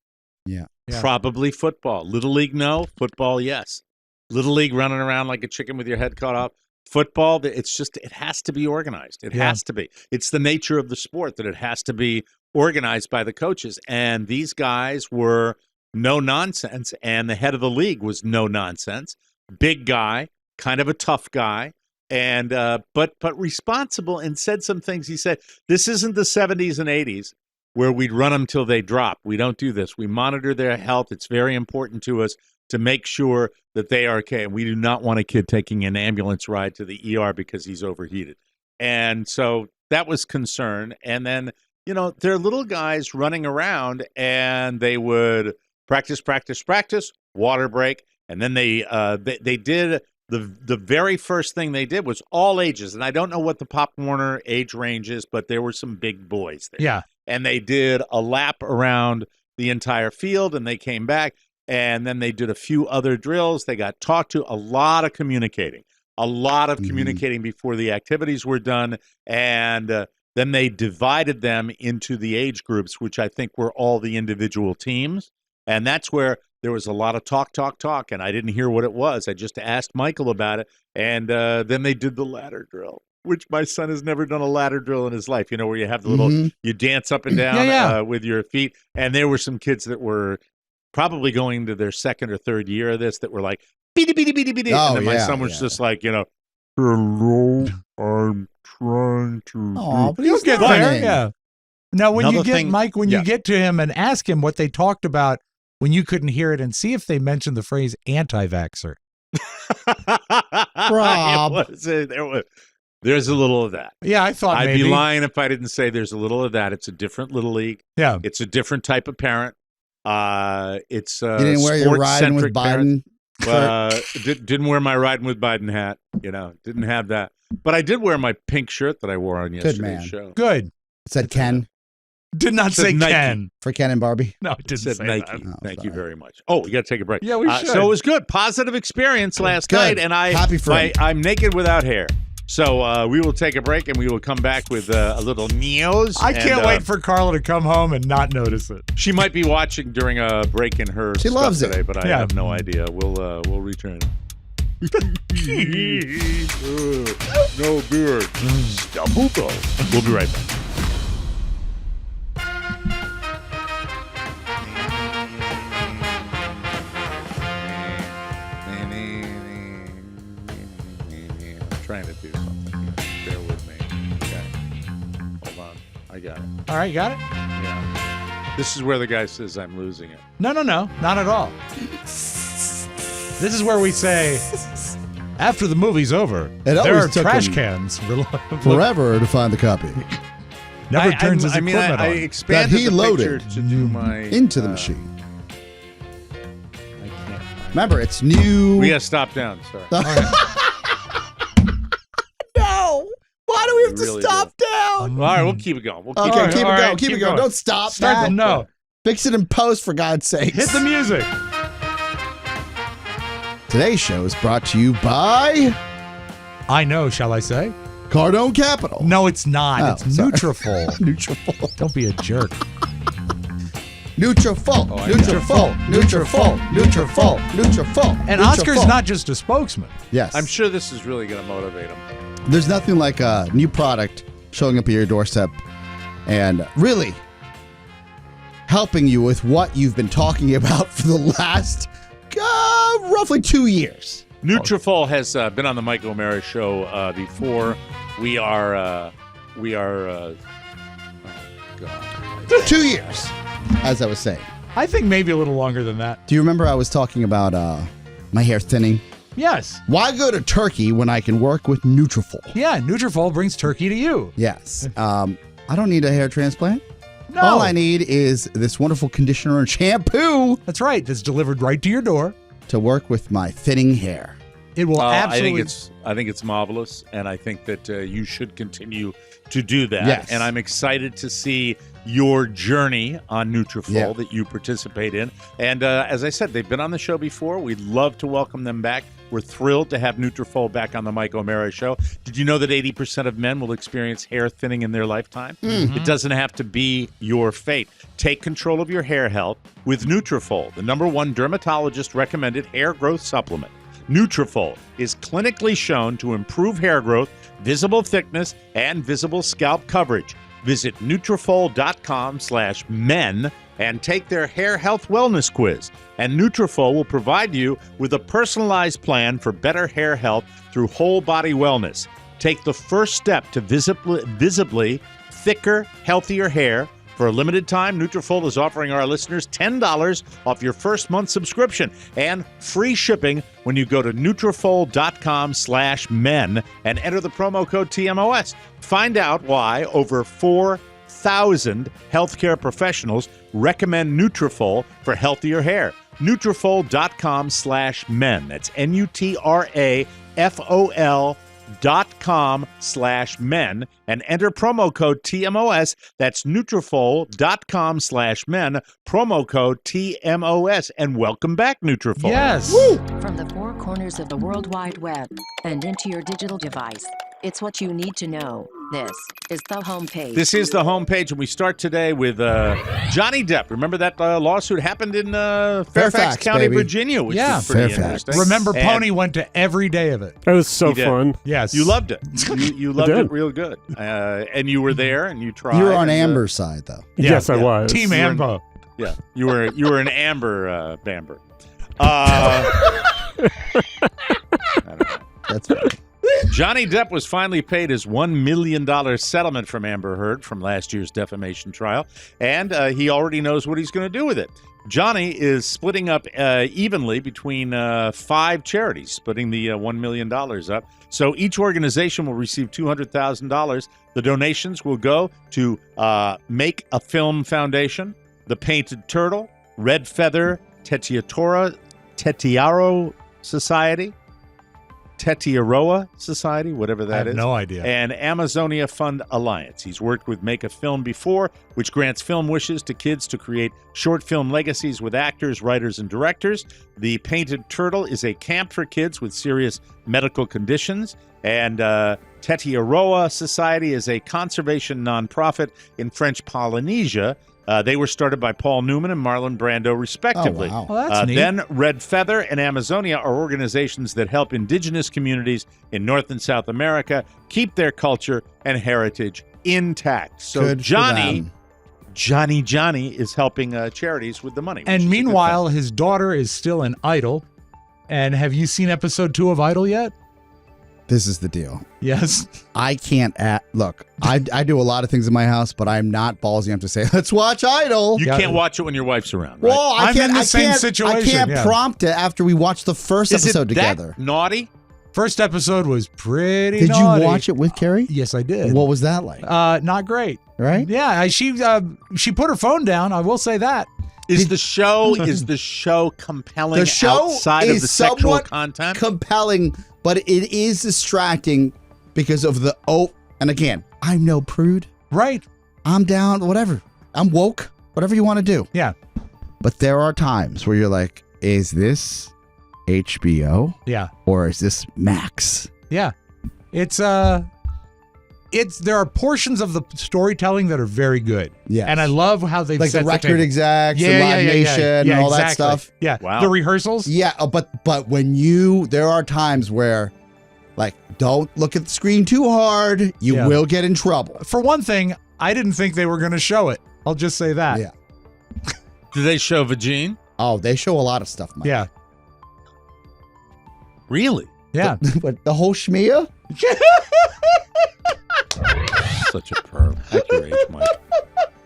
Yeah. Probably football. Little League, no. Football, yes. Little League running around like a chicken with your head cut off. Football, it has to be organized. It has to be. It's the nature of the sport that it has to be organized by the coaches. And these guys were no nonsense, and the head of the league was no nonsense. Big guy, kind of a tough guy, and but responsible, and said some things. He said, this isn't the 70s and 80s where we'd run them till they drop. We don't do this. We monitor their health. It's very important to us to make sure that they are okay. And we do not want a kid taking an ambulance ride to the ER because he's overheated. And so that was concern. And then, they're little guys running around, and they would practice, water break. And then they did the very first thing they did was all ages. And I don't know what the Pop Warner age range is, but there were some big boys there. Yeah. And they did a lap around the entire field, and they came back. And then they did a few other drills. They got talked to, a lot of communicating before the activities were done. And then they divided them into the age groups, which I think were all the individual teams. And that's where there was a lot of talk. And I didn't hear what it was. I just asked Michael about it. And then they did the ladder drill, which my son has never done a ladder drill in his life, where you have the little, you dance up and down with your feet. And there were some kids that were probably going to their second or third year of this that were like, beady, beady, beady, beady. Oh, and then my son was just like, hello, I'm trying to. Oh, but You'll he's get learning. there. Yeah. Now, when Another you get, thing- Mike, when yeah. you get to him and ask him what they talked about when you couldn't hear it, and see if they mentioned the phrase anti-vaxxer. Rob. There's a little of that. Yeah, I thought I'd maybe. be lying if I didn't say there's a little of that. It's a different Little League. Yeah. It's a different type of parent. It's You didn't wear your riding with sports-centric Biden. parent. Didn't wear my riding with Biden hat. Didn't have that. But I did wear my pink shirt that I wore on yesterday's man. show. Good. It said Ken Did not said say Nike. Ken. for Ken and Barbie. No, it It didn't said say Nike. that. Oh, Thank you sorry. very much. Oh, we got to take a break. Yeah, we should. So it was good. Positive experience last Good. night, and Happy for him. I'm naked without hair. So we will take a break, and we will come back with a little news. I can't wait for Carla to come home and not notice it. She might be watching during a break in her She stuff loves it. today, but I Yeah. have no idea. We'll return. No beard. Stumble. We'll be right back. I'm trying to do something. Bear with me. Okay. Hold on. I got it. All right, got it? Yeah. This is where the guy says I'm losing it. No, not at all. This is where we say, after the movie's over, It there always are took trash him cans. Forever to find the copy Never turns his I equipment I on. expanded that he the loaded picture to do my into the machine. I can't. Remember, it's new. We gotta stop down. Sorry. No. Why do we have to Really stop down? All right, we'll keep it going. We'll keep Okay, it keep going. it all going. right, Keep it keep going. going. Don't stop. Start the that. no. Fix it in post, for God's sake. Hit the music. Today's show is brought to you by I know, shall I say? Cardone Capital. No, it's not. Oh, it's sorry. Neutrophone. Nutrafol. Don't be a jerk. Nutrafol. Oh, I Nutrafol. Nutrafol. Nutrafol. Nutrafol. And Nutrafol. Oscar's not just a spokesman. Yes. I'm sure this is really gonna motivate him. There's nothing like a new product showing up at your doorstep and really helping you with what you've been talking about for the last roughly 2 years. Neutrophone has been on the Mike O'Mara show before. We are. Oh God. 2 years, as I was saying. I think maybe a little longer than that. Do you remember I was talking about my hair thinning? Yes. Why go to Turkey when I can work with Nutrafol? Yeah, Nutrafol brings turkey to you. Yes. I don't need a hair transplant. No. All I need is this wonderful conditioner and shampoo That's right. That's delivered right to your door. to work with my thinning hair. It will absolutely. I think it's marvelous, and I think that you should continue to do that. Yes. And I'm excited to see your journey on Neutrophone Yeah. that you participate in. And as I said, they've been on the show before. We'd love to welcome them back. We're thrilled to have Neutrophone back on the Mike O'Mara Show. Did you know that 80% of men will experience hair thinning in their lifetime? It doesn't have to be your fate. Take control of your hair health with Neutrophone, the #1 dermatologist-recommended hair growth supplement. Neutrophone is clinically shown to improve hair growth, visible thickness, and visible scalp coverage. Visit Nutrafol.com/men and take their hair health wellness quiz. And Nutrafol will provide you with a personalized plan for better hair health through whole body wellness. Take the first step to visibly thicker, healthier hair. For a limited time, Nutrafol is offering our listeners $10 off your first month subscription and free shipping when you go to Nutrafol.com/men and enter the promo code TMOS. Find out why over 4,000 healthcare professionals recommend Nutrafol for healthier hair. Nutrafol.com/men. That's Nutrafol.com/men and enter promo code TMOS. That's Nutrafol.com/men, promo code TMOS. And welcome back, Nutrafol. Yes. From the four corners of the World Wide Web and into your digital device, it's what you need to know. This is the homepage. This is the homepage, and we start today with Johnny Depp. Remember that lawsuit happened in Fairfax County, baby. Virginia, which Yeah. was pretty Fairfax. interesting. Remember, And Pony went to every day of it. That was so He did. fun. Yes. You loved it. You loved did. it real good. And you were there, and you tried. You were on and, Amber's side, though. Yeah, Yes, I yeah. was. Team You were- Ambo. Yeah, you were an Amber Bamber. That's right. Johnny Depp was finally paid his $1 million settlement from Amber Heard from last year's defamation trial, and he already knows what he's going to do with it. Johnny is splitting up evenly between 5 charities, splitting the $1 million up. So each organization will receive $200,000. The donations will go to Make a Film Foundation, The Painted Turtle, Red Feather Tetiaro Society, Tetiaroa Society, whatever I that have is. no idea. And Amazonia Fund Alliance. He's worked with Make a Film before, which grants film wishes to kids to create short film legacies with actors, writers, and directors. The Painted Turtle is a camp for kids with serious medical conditions. And Tetiaroa Society is a conservation nonprofit in French Polynesia. They were started by Paul Newman and Marlon Brando, respectively. Oh, wow. Well, that's neat. Then Red Feather and Amazonia are organizations that help indigenous communities in North and South America keep their culture and heritage intact. So Good for Johnny them. is helping charities with the money. which is a And good meanwhile, his daughter is still in Idol. And have you seen episode 2 of Idol yet? This is the deal. Yes. I can't look. I do a lot of things in my house, but I'm not ballsy enough to say, "Let's watch Idol." thing. You Yeah. can't watch it when your wife's around, right? Well, I I'm can't. in the I same can't, situation, I can't yeah. prompt it after we watch the first is episode it together. that naughty? First episode was pretty Did naughty. you watch it with Carrie? Yes, I did. What was that like? Not great. Right? Yeah, she put her phone down. I will say that. Is the show compelling The show outside of is the sexual somewhat content? compelling, but it is distracting because of the and again, I'm no prude. Right. I'm down, whatever. I'm woke, whatever you want to do. Yeah. But there are times where you're like, is this HBO Yeah. or is this Max? Yeah. It's there are portions of the storytelling that are very good. Yes. And I love how they've Like set the record table. execs, the Live Nation, and all that exactly. stuff. Yeah. Wow. The rehearsals. Yeah, but when there are times where, like, don't look at the screen too hard. You Yeah. will get in trouble. For one thing, I didn't think they were going to show it. I'll just say that. Yeah. Do they show Vagine? Oh, they show a lot of stuff, Mike. Yeah. Really? Yeah. But the whole schmear? Such a perv. At your age, Mike.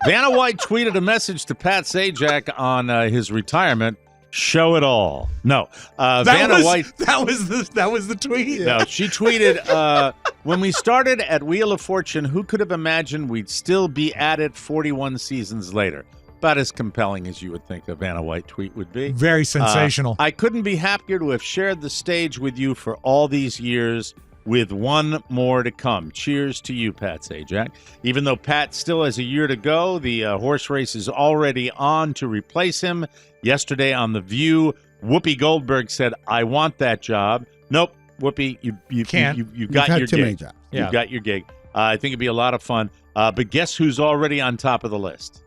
Vanna White tweeted a message to Pat Sajak on his retirement. Show it all. No, Vanna White. That was the tweet. No, she tweeted, when we started at Wheel of Fortune, who could have imagined we'd still be at it 41 seasons later? About as compelling as you would think a Vanna White tweet would be. Very sensational. I couldn't be happier to have shared the stage with you for all these years. with one more to come. Cheers to you, Pat Sajak. Even though Pat still has a year to go, the horse race is already on to replace him. Yesterday on The View, Whoopi Goldberg said, I want that job. Nope, Whoopi, you can't. You've got had your too gig. many jobs. Yeah. You've got your gig. I think it'd be a lot of fun. But guess who's already on top of the list?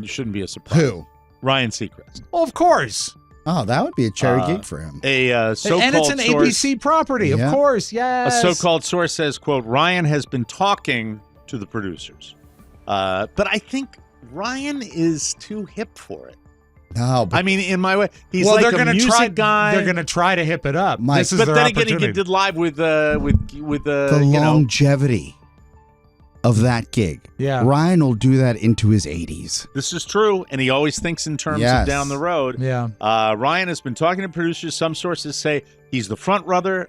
Shouldn't be a surprise. Who? Ryan Seacrest. Well, of course. Oh, that would be a cherry gig for him. A so-called And it's an source, ABC property, of Yeah. course. A Yes. so-called source says, quote, Ryan has been talking to the producers. But I think Ryan is too hip for it. No, but I mean, in my way, he's well, like they're a gonna music try, guy. They're going to try to hip it up. Mike, This is but their then again, opportunity. he did live with the you know, longevity of that gig. Yeah. Ryan will do that into his 80s. this is true, and he always thinks in terms Yes. of down the road. Yeah. Ryan has been talking to producers. Some sources say he's the front runner.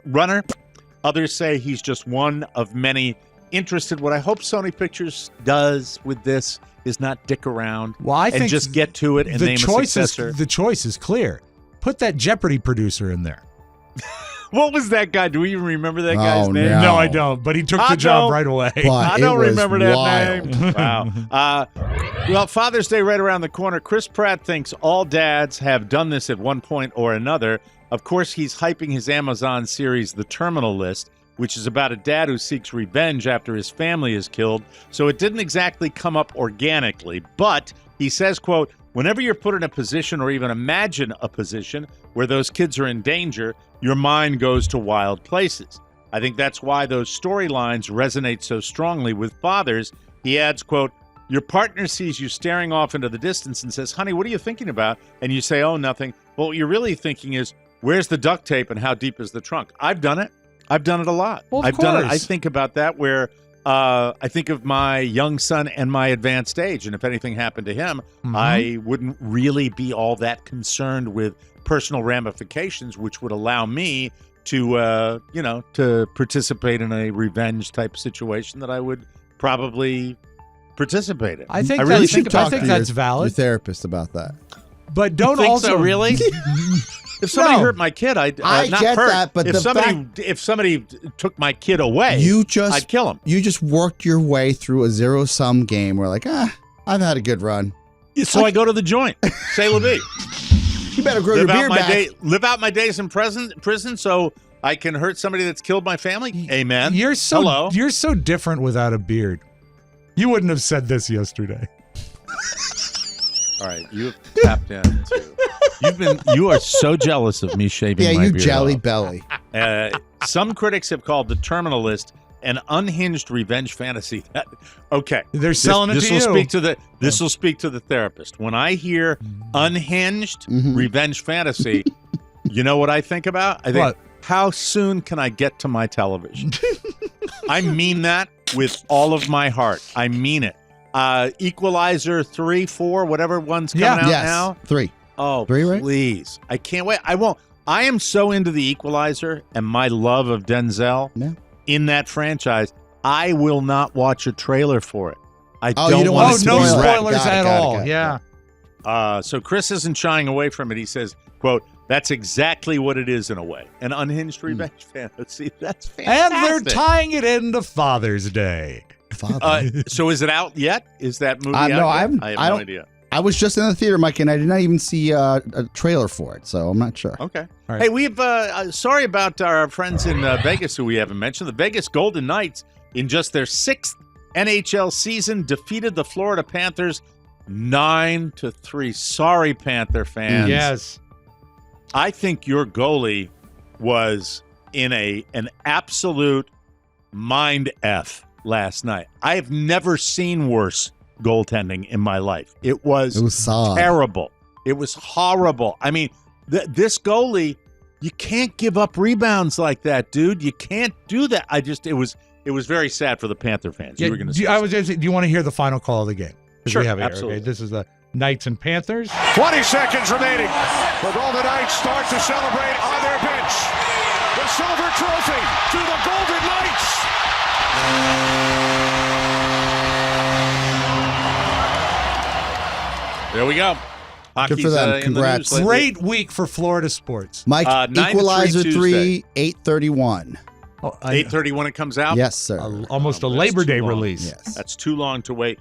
Others say he's just one of many interested. What I hope Sony Pictures does with this is not dick around Well, I and think just get to it and the name a choice successor. the choice is clear. Put that Jeopardy producer in there. What was that guy? Do we even remember that guy's Oh, name? no. No, I don't. But he took I the job don't. right away. But I it don't was remember that wild. name. Wow. Well, Father's Day right around the corner. Chris Pratt thinks all dads have done this at one point or another. Of course, he's hyping his Amazon series, The Terminal List, which is about a dad who seeks revenge after his family is killed. So it didn't exactly come up organically, but he says, quote, whenever you're put in a position or even imagine a position where those kids are in danger, your mind goes to wild places. I think that's why those storylines resonate so strongly with fathers. He adds, quote, your partner sees you staring off into the distance and says, honey, what are you thinking about? And you say, oh, nothing. Well, what you're really thinking is, where's the duct tape and how deep is the trunk? I've done it. I've done it a lot. Well, of I've done it. I course. think about that where I think of my young son and my advanced age. And if anything happened to him, I wouldn't really be all that concerned with personal ramifications, which would allow me to, to participate in a revenge type situation that I would probably participate in. I think really that's, think I about think that. that's Your valid. therapist about that. But don't think also so, really? If somebody No. hurt my kid, I'd I not get hurt. that, but if somebody took my kid away, I'd kill him. You just worked your way through a zero-sum game where like, I've had a good run. So I go to the joint. Say la vie. You better grow your beard back. Live out my days in prison so I can hurt somebody that's killed my family. Amen. You're so Hello. You're so different without a beard. You wouldn't have said this yesterday. All right, you have tapped into. You are so jealous of me shaving Yeah, my you beard jelly off. belly. Some critics have called The Terminal List an unhinged revenge fantasy. Okay, They're selling it this to will you. speak to the. This will speak to the therapist. When I hear unhinged revenge fantasy, you know what I think about? I think, What? how soon can I get to my television? I mean that with all of my heart. I mean it. Equalizer 3, 4, whatever one's coming out Yes. now. 3. Oh, 3, right? please. I can't wait. I won't. I am so into The Equalizer and my love of Denzel in that franchise. I will not watch a trailer for it. I Oh, don't you don't want wanna to no spoil it. spoilers Got it, at got it, all. got it, Yeah. got So Chris isn't shying away from it. He says, quote, that's exactly what it is in a way. An unhinged revenge fantasy. That's fantastic. And they're tying it into Father's Day. Father. So is it out yet? Is that movie No, out I yet? haven't- I have I no don't- idea. I was just in the theater, Mike, and I did not even see a trailer for it, so I'm not sure. Okay. All right. Hey, we've sorry about our friends in Vegas who we haven't mentioned. The Vegas Golden Knights, in just their 6th NHL season, defeated the Florida Panthers 9-3. Sorry, Panther fans. Yes. I think your goalie was in an absolute mind F last night. I have never seen worse goaltending in my life. It was sad. terrible. It was horrible. I mean, this goalie, you can't give up rebounds like that, dude. You can't do that. It was very sad for the Panther fans. Yeah, You were going to do, say I was gonna say, do you want to hear the final call of the game? 'Cause Sure, we have it here, absolutely. okay? This is the Knights and Panthers. 20 seconds remaining. The Golden Knights start to celebrate on their bench. The silver trophy to the Golden Knights. There we go. Hockey's for them. in the Congrats. news lately. Great week for Florida sports. Mike, 9 to 3 Equalizer Tuesday. 3, 8:31. Oh, 8:30 when it comes out? Yes, sir. Almost a That's Labor too Day long. release. Yes. That's too long to wait.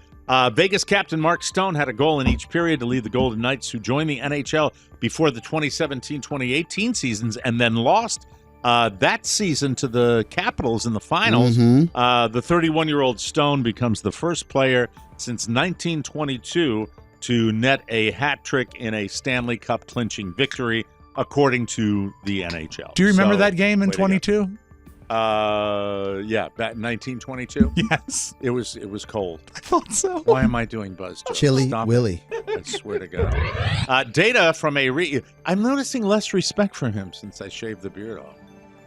Vegas captain Mark Stone had a goal in each period to lead the Golden Knights, who joined the NHL before the 2017-2018 seasons and then lost that season to the Capitals in the finals. Mhm. The 31-year-old Stone becomes the first player since 1922 to net a hat trick in a Stanley Cup clinching victory, according to the NHL. Do you remember So, that game in way to go. 22? Yeah, back in 1922. Yes. It was cold. I thought so. Why am I doing buzz jokes? Chili Stop it. Willie. I swear to God. Data from I'm noticing less respect for him since I shaved the beard off.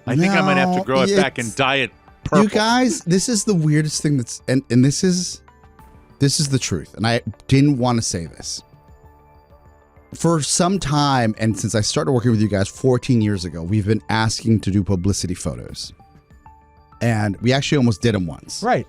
I think I might have to No, grow it back and it's- dye it purple. You guys, this is the weirdest thing that's and this is the truth. And I didn't want to say this. For some time, and since I started working with you guys 14 years ago, we've been asking to do publicity photos. And we actually almost did them once. Right.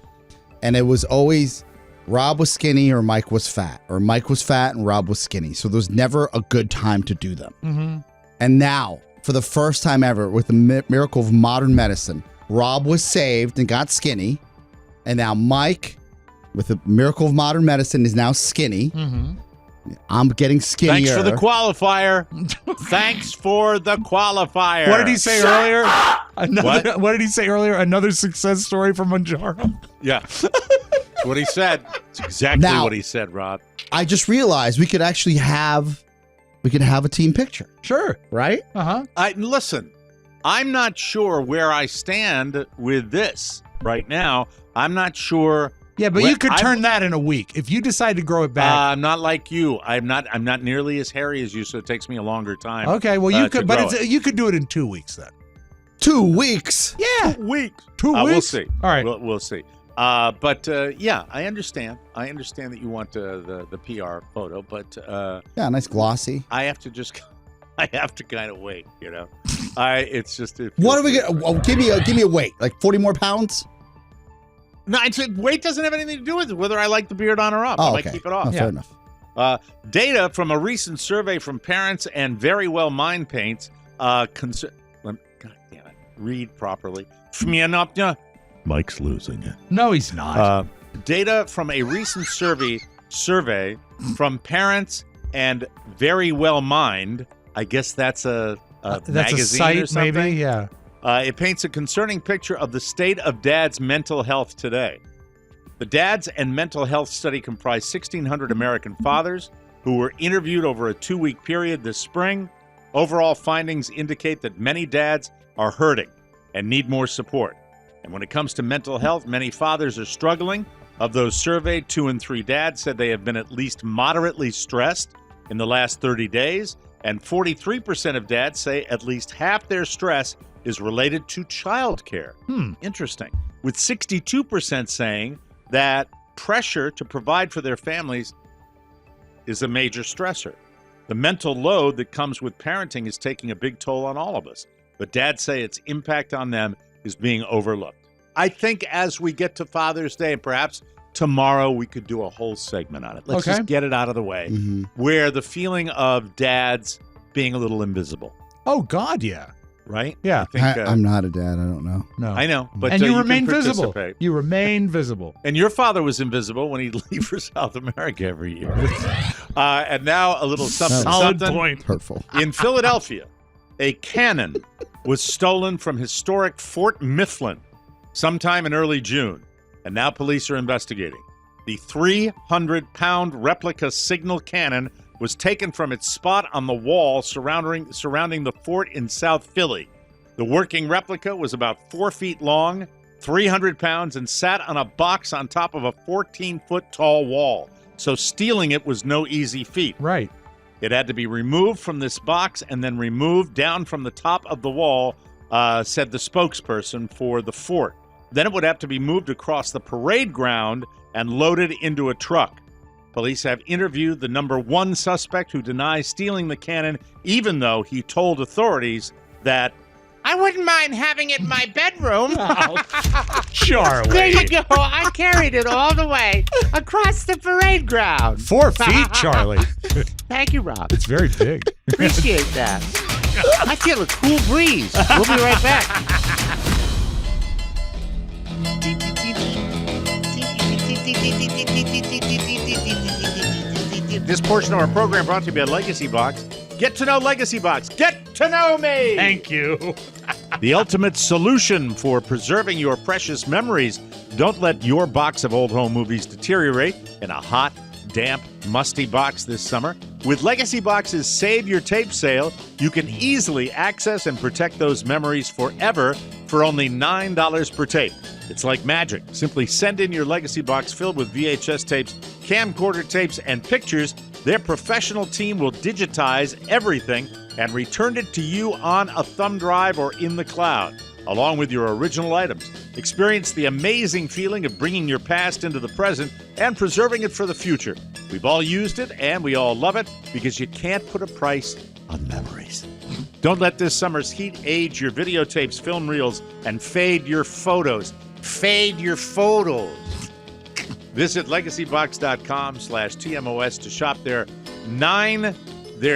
And it was always Robb was skinny or Mike was fat, or Mike was fat and Robb was skinny. So there was never a good time to do them. Mm-hmm. And now, for the first time ever, with the miracle of modern medicine, Robb was saved and got skinny. And now Mike, with the miracle of modern medicine, is now skinny. Mm-hmm. I'm getting skinnier. Thanks for the qualifier. Thanks for the qualifier. What did he say earlier? What did he say earlier? Another success story from Manjaro? Yeah. That's what he said. It's exactly Now- what he said, Rob. I just realized we could actually have a team picture, Sure. right? Uh-huh. Listen, I'm not sure where I stand with this right now. I'm not sure. Yeah, but Well, you could turn that in a week. If you decide to grow it back. I'm not like you. I'm not nearly as hairy as you, so it takes me a longer time. Okay, well, you to could, but grow you could do it in 2 weeks then. 2 weeks. Yeah. Weeks. 2 weeks. We'll see. All right. We'll see. But yeah, I understand. I understand that you want the PR photo, but Yeah, nice glossy. I have to kind of wait. You know, it's just. What are we gonna? Oh, give me a weight, like 40 more pounds. No, I said weight doesn't have anything to do with it, whether I like the beard on or off. Oh, I okay. might keep it off. Oh, fair enough. Data from a recent survey from parents and Very Well Mind Paints. God damn it. Read properly. Mike's losing it. No, he's not. Data from a recent survey from parents and Very Well Mind. I guess that's a That's magazine a site, or something. maybe. Yeah. It paints a concerning picture of the state of dad's mental health today. The Dads and Mental Health Study comprised 1,600 American fathers who were interviewed over a 2-week period this spring. Overall findings indicate that many dads are hurting and need more support. And when it comes to mental health, many fathers are struggling. Of those surveyed, 2 in 3 dads said they have been at least moderately stressed in the last 30 days. And 43% of dads say at least half their stress is related to childcare. Interesting. With 62% saying that pressure to provide for their families is a major stressor. The mental load that comes with parenting is taking a big toll on all of us, but dads say its impact on them is being overlooked. I think as we get to Father's Day, and perhaps tomorrow we could do a whole segment on it. Let's just get it out of the way, where the feeling of dads being a little invisible, Oh, God, yeah. right? Yeah. I think, I'm not a dad. I don't know. No. I know, but and you can remain visible. participate. You remain visible. And your father was invisible when he'd leave for South America every year. And now a little something. Solid something. point. Hurtful. In Philadelphia, a cannon was stolen from historic Fort Mifflin sometime in early June, and now police are investigating. The 300-pound replica signal cannon was taken from its spot on the wall surrounding the fort in South Philly. The working replica was about 4 feet long, 300 pounds, and sat on a box on top of a 14-foot tall wall. So stealing it was no easy feat. Right. It had to be removed from this box and then removed down from the top of the wall, said the spokesperson for the fort. Then it would have to be moved across the parade ground and loaded into a truck. Police have interviewed the number 1 suspect who denies stealing the cannon, even though he told authorities that, I wouldn't mind having it in my bedroom. Charlie. There you go. I carried it all the way across the parade ground. 4 feet, Charlie. Thank you, Rob. It's very big. Appreciate that. I feel a cool breeze. We'll be right back. This portion of our program brought to you by Legacy Box. Get to know Legacy Box. Get to know me. Thank you. The ultimate solution for preserving your precious memories. Don't let your box of old home movies deteriorate in a hot, damp, musty box this summer. With Legacy Box's Save Your Tape sale, you can easily access and protect those memories forever for only $9 per tape. It's like magic. Simply send in your Legacy Box filled with VHS tapes, camcorder tapes, and pictures. Their professional team will digitize everything and return it to you on a thumb drive or in the cloud, along with your original items. Experience the amazing feeling of bringing your past into the present and preserving it for the future. We've all used it, and we all love it because you can't put a price on memories. Don't let this summer's heat age your videotapes, film reels, and fade your photos. Fade your photos. Visit legacybox.com/TMOS to shop their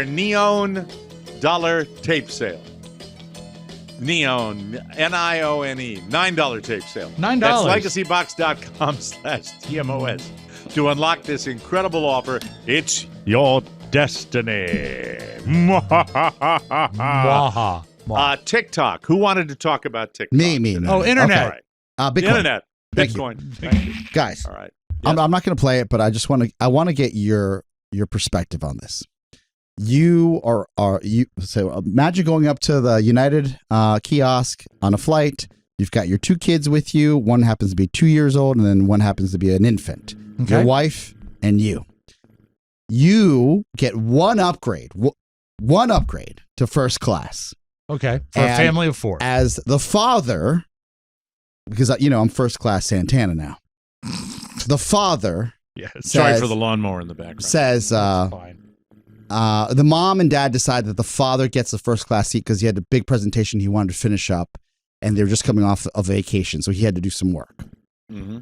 neon dollar tape sale. Neon, N-I-O-N-E, $9 tape sale. $9. That's legacybox.com/TMOS. To unlock this incredible offer, it's your destiny. Mwaha. TikTok. Who wanted to talk about TikTok? Me. Oh, internet. All right. Bitcoin. Internet. Thank you. Bitcoin. Thank you. Guys, All right. I'm not going to play it, but I just want to get your perspective on this. You imagine going up to the United kiosk on a flight. You've got your 2 kids with you. One happens to be 2 years old, and then one happens to be an infant. Okay. Your wife and you. You get one upgrade to first class. Okay. For a family of 4. As the father, because I'm first class Santana now. The father Sorry for the lawnmower in the background. says Fine. the mom and dad decide that the father gets the first class seat because he had a big presentation he wanted to finish up, and they were just coming off of vacation, so he had to do some work. Mm-hmm.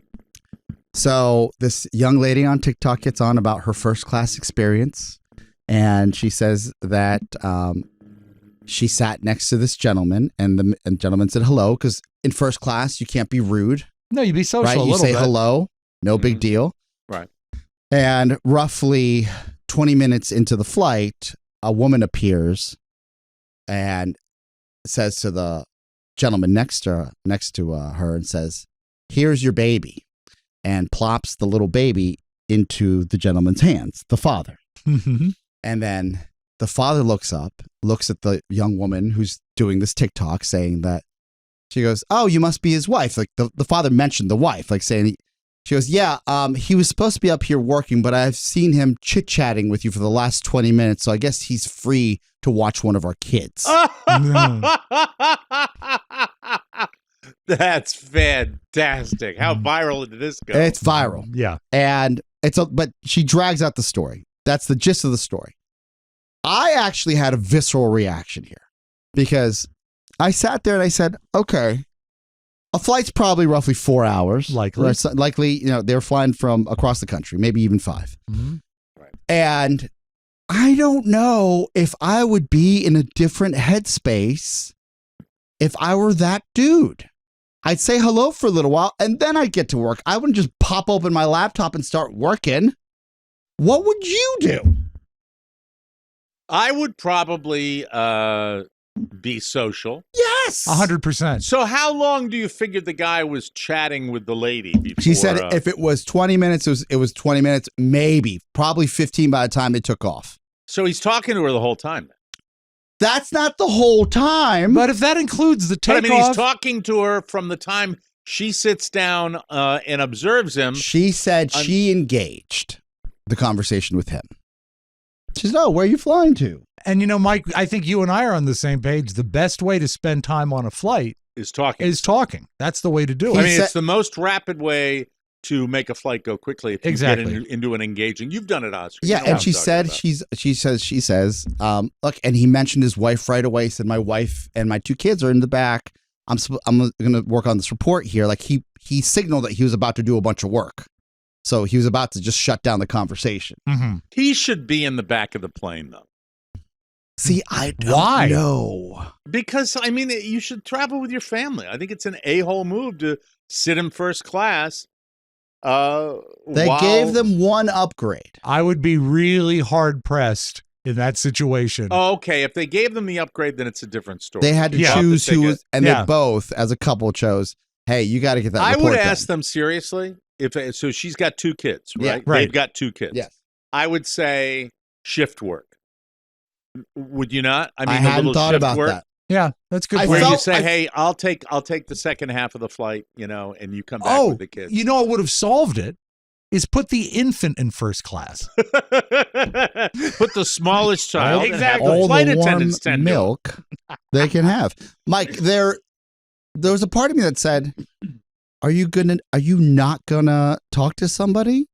So this young lady on TikTok gets on about her first class experience, and she says that she sat next to this gentleman, and the gentleman said hello, because in first class you can't be rude. No, you be social Right? a You little say bit. hello, no big deal. Right. And roughly 20 minutes into the flight, a woman appears and says to the gentleman next to her and says, "Here's your baby," and plops the little baby into the gentleman's hands, the father. Mhm. And then the father looks up, looks at the young woman who's doing this TikTok, saying that, she goes, "Oh, you must be his wife." Like the father mentioned the wife, like saying, she goes, "Yeah, he was supposed to be up here working, but I've seen him chit-chatting with you for the last 20 minutes, so I guess he's free to watch one of our kids." That's fantastic. How viral did this go? It's viral. Yeah. And but she drags out the story. That's the gist of the story. I actually had a visceral reaction here because I sat there and I said, okay, a flight's probably roughly 4 hours. Likely. Likely, they're flying from across the country, maybe even 5. Mhm. Right. And I don't know if I would be in a different headspace if I were that dude. I'd say hello for a little while and then I'd get to work. I wouldn't just pop open my laptop and start working. What would you do? I would probably be social. Yes. 100%. So how long do you figure the guy was chatting with the lady before? She said if it was 20 minutes, it was 20 minutes, maybe, probably 15 by the time they took off. So he's talking to her the whole time. That's not the whole time. But if that includes the But I takeoff, mean, he's talking to her from the time she sits down and observes him. She said she engaged the conversation with him. She said, "Oh, where are you flying to?" and Mike, I think you and I are on the same page. The best way to spend time on a flight Is talking. is talking. That's the way to do it. I mean, it's the most rapid way to make a flight go quickly. If you Exactly. get into an engaging. You've done it, Oscar. You Yeah, know what and I'm she talking said about. she says, look, and he mentioned his wife right away. He said, "My wife and my 2 kids are in the back. I'm going to work on this report here." Like he signaled that he was about to do a bunch of work, so he was about to just shut down the conversation. Mhm. He should be in the back of the plane, though. See, I don't Why? know. Because, I mean, you should travel with your family. I think it's an a-hole move to sit in first class. They gave them one upgrade. I would be really hard pressed in that situation. Oh, okay. If they gave them the upgrade, then it's a different story. They had to You bought the choose who, ticket. and they both, as a couple, chose. Hey, you got to get that. I report would done. ask them seriously so she's got 2 kids, right? Yeah, right. They've got 2 kids. Yes. I would say shift work. Would you not? I mean, I a hadn't little thought shift about work. that. Yeah, that's good. Where you felt- say, "Hey, I'll take the second half of the flight," and you come back with the kids. You know what would have solved it is put the infant in first class. Put the smallest child and have the all flight the warm attendants tend to it. milk they can have. Mike, there was a part of me that said, Are you not gonna talk to somebody?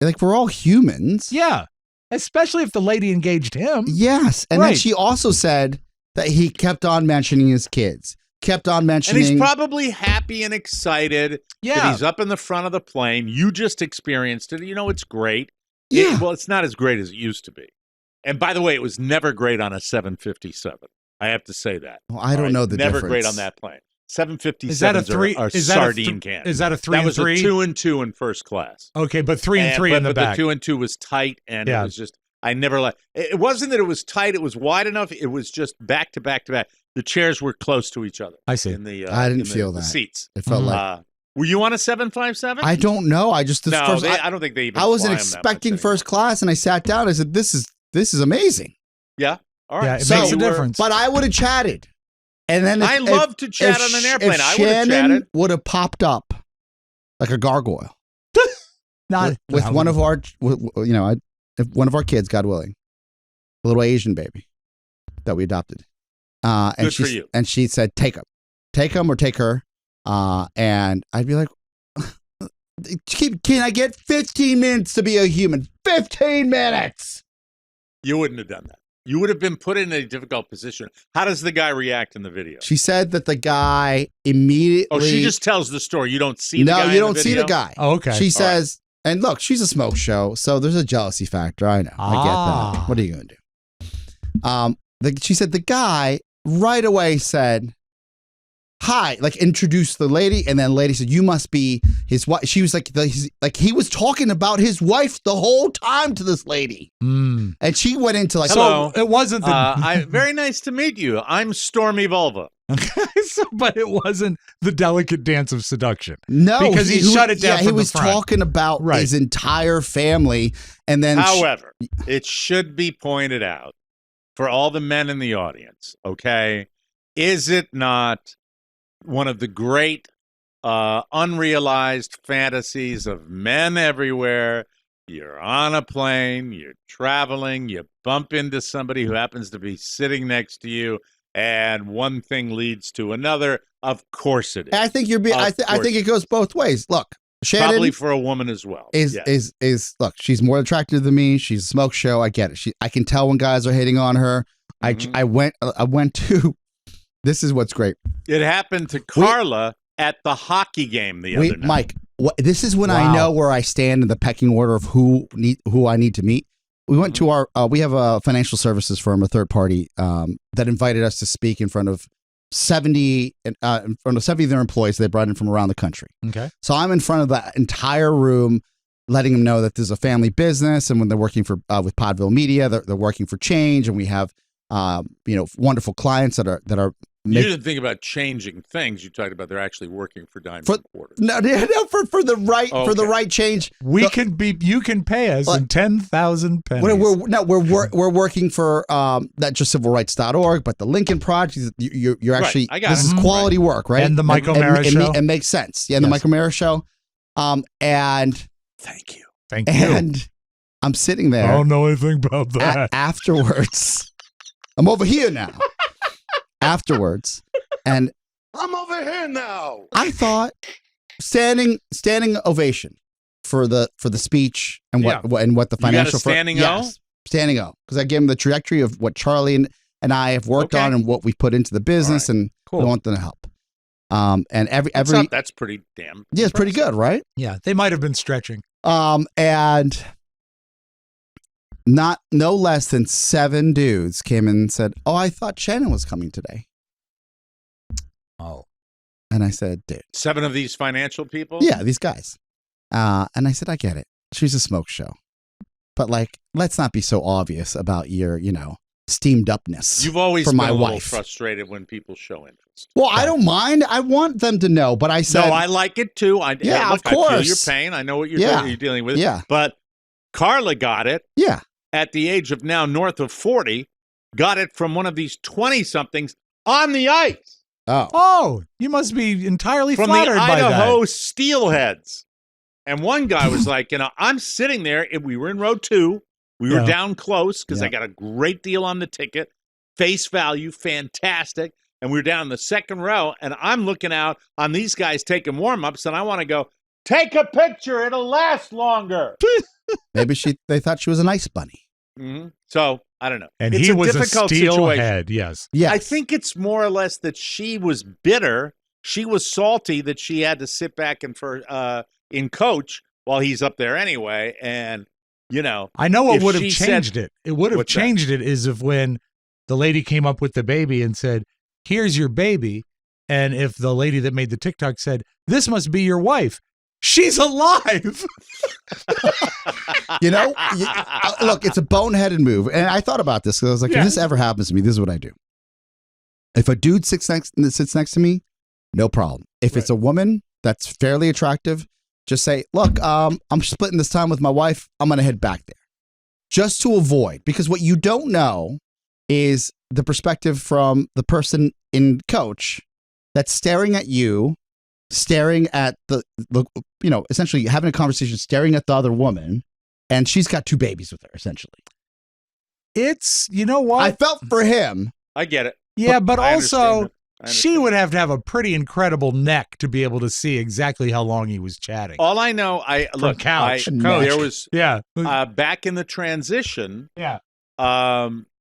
Like, we're all humans. Yeah, especially if the lady engaged him. Yes. And then she also said that he kept on mentioning his kids. Kept on mentioning. And he's probably happy and excited that he's up in the front of the plane. You just experienced it. It's great. Yeah. Well, it's not as great as it used to be. And by the way, it was never great on a 757. I have to say that. Well, I don't know the never difference. great on that plane. 757s Is that a three? are Is that sardine cans. Is that a 3 That and was 3? a 2 and 2 in first class. Okay, but 3 and 3 in the but back. the 2 and 2 was tight, and it was just. I never liked. It wasn't that it was tight; it was wide enough. It was just back to back to back. The chairs were close to each other. I see. In the, I didn't in feel the that. seats. It felt like. Were you on a 757? I don't know. I just No, first, I don't think they even. I wasn't fly 'em that much expecting anymore. first class, and I sat down. I said, "This is amazing." Yeah. All right. Yeah, it So makes a you were- difference. But I would have chatted, and then I love to chat on an airplane. If I would have Shannon chatted. would have popped up like a gargoyle Not with one of our, if one of our kids, God willing, a little Asian baby that we adopted, and Good she for you. and she said, take him or take her, and I'd be like, can I get 15 minutes to be a human? 15 minutes. You wouldn't have done that. You would have been put in a difficult position. How does the guy react in the video? She said that the guy immediately. Oh, she just tells the story. You don't see the guy. No, in you the don't see the video? guy. Oh, okay. She says, and look, she's a smoke show, so there's a jealousy factor. I know. I get that. What are you going to do? She said the guy right away said, hi, like introduced the lady, and then lady said, you must be his wife. She was like, he was talking about his wife the whole time to this lady. Mm. And she went into like, Hello. So it wasn't the. Very nice to meet you. I'm Stormy Vulva. But it wasn't the delicate dance of seduction. no, because he shut it down. Yeah, from he the was front. talking about Right. his entire family, and then However, it should be pointed out for all the men in the audience, okay, is it not one of the great unrealized fantasies of men everywhere? You're on a plane, you're traveling, you bump into somebody who happens to be sitting next to you, and one thing leads to another. Of course it is. I think you're being. I think it goes both ways. Look, Shannon Probably for a woman as well. is look. She's more attractive than me. She's a smoke show. I get it. I can tell when guys are hitting on her. Mhm. I went to. This is what's great. It happened to Carla at the hockey game the other night. Mike, this is when I Wow. know where I stand in the pecking order of who I need to meet. We went to our. We have a financial services firm, a third party, that invited us to speak in front of 70 in front of 70 of their employees they brought in from around the country. Okay. So I'm in front of that entire room, letting them know that this is a family business, and when they're working for with Podville Media, they're working for change, and we have wonderful clients that are You didn't think about changing things. You talked about they're actually working for Diamond Quarters. no for the right for the Okay. right change. You can pay us in 10,000 pennies. We're working for not just civilrights.org, but the Lincoln Project. You're actually I got this it. is quality work, right? And the Mike O'Mara show. It makes sense. Yeah, and the Yes. Mike O'Mara show. And Thank you. Thank you. and I'm sitting there. I don't know anything about that. Afterwards, I'm over here now. Afterwards, and I'm over here now. I thought standing ovation for the speech and what the You got a financial standing O? standing O, because I gave him the trajectory of what Charlie and I have worked Okay. on and what we put into the business, and Cool. we want them to help. And every That's pretty damn. yeah, it's pretty good, right? Yeah, they might have been stretching. And no less than 7 dudes came in and said, "Oh, I thought Shannon was coming today." Oh. And I said, "Dude, 7 of these financial people. yeah, these guys." And I said, I get it. She's a smoke show. But like, let's not be so obvious about your, steamed upness. You've always for been my a little wife. frustrated when people show interest. Well, I don't mind. I want them to know, but I said, No, I like it too. Yeah, look, of course. I feel your pain. I know what you're dealing with. Yeah. But Carla got it. Yeah. At the age of now north of 40, got it from one of these 20-somethings on the ice. Oh, you must be entirely From the flattered by Idaho that. Steelheads. And one guy was like, I'm sitting there. We were in row 2. We were down close because I got a great deal on the ticket. Face value, fantastic. And we were down in the second row, and I'm looking out on these guys taking warm-ups, and I want to go, take a picture. It'll last longer. maybe they thought she was an ice bunny. Mm-hmm. So, I don't know. And it's he was a difficult situation. steelhead, yes. Yes. I think it's more or less that she was bitter. She was salty that she had to sit back and in coach while he's up there anyway. And, I know what if would have she changed said- it. It would have What's that? changed it is if when the lady came up with the baby and said, here's your baby. And if the lady that made the TikTok said, this must be your wife. She's alive. Look, it's a boneheaded move. And I thought about this because I was like, if this ever happens to me, this is what I do. If a dude sits next to me, no problem. If it's a woman that's fairly attractive, just say, look, I'm splitting this time with my wife. I'm going to head back there. Just to avoid, because what you don't know is the perspective from the person in coach that's staring at you, staring at the essentially having a conversation, staring at the other woman, and she's got 2 babies with her, essentially. It's, you know what? I felt for him. I get it. Yeah, but I also, understand it. she would have to have a pretty incredible neck to be able to see exactly how long he was chatting. All I know, couch. there was back in the transition. Yeah.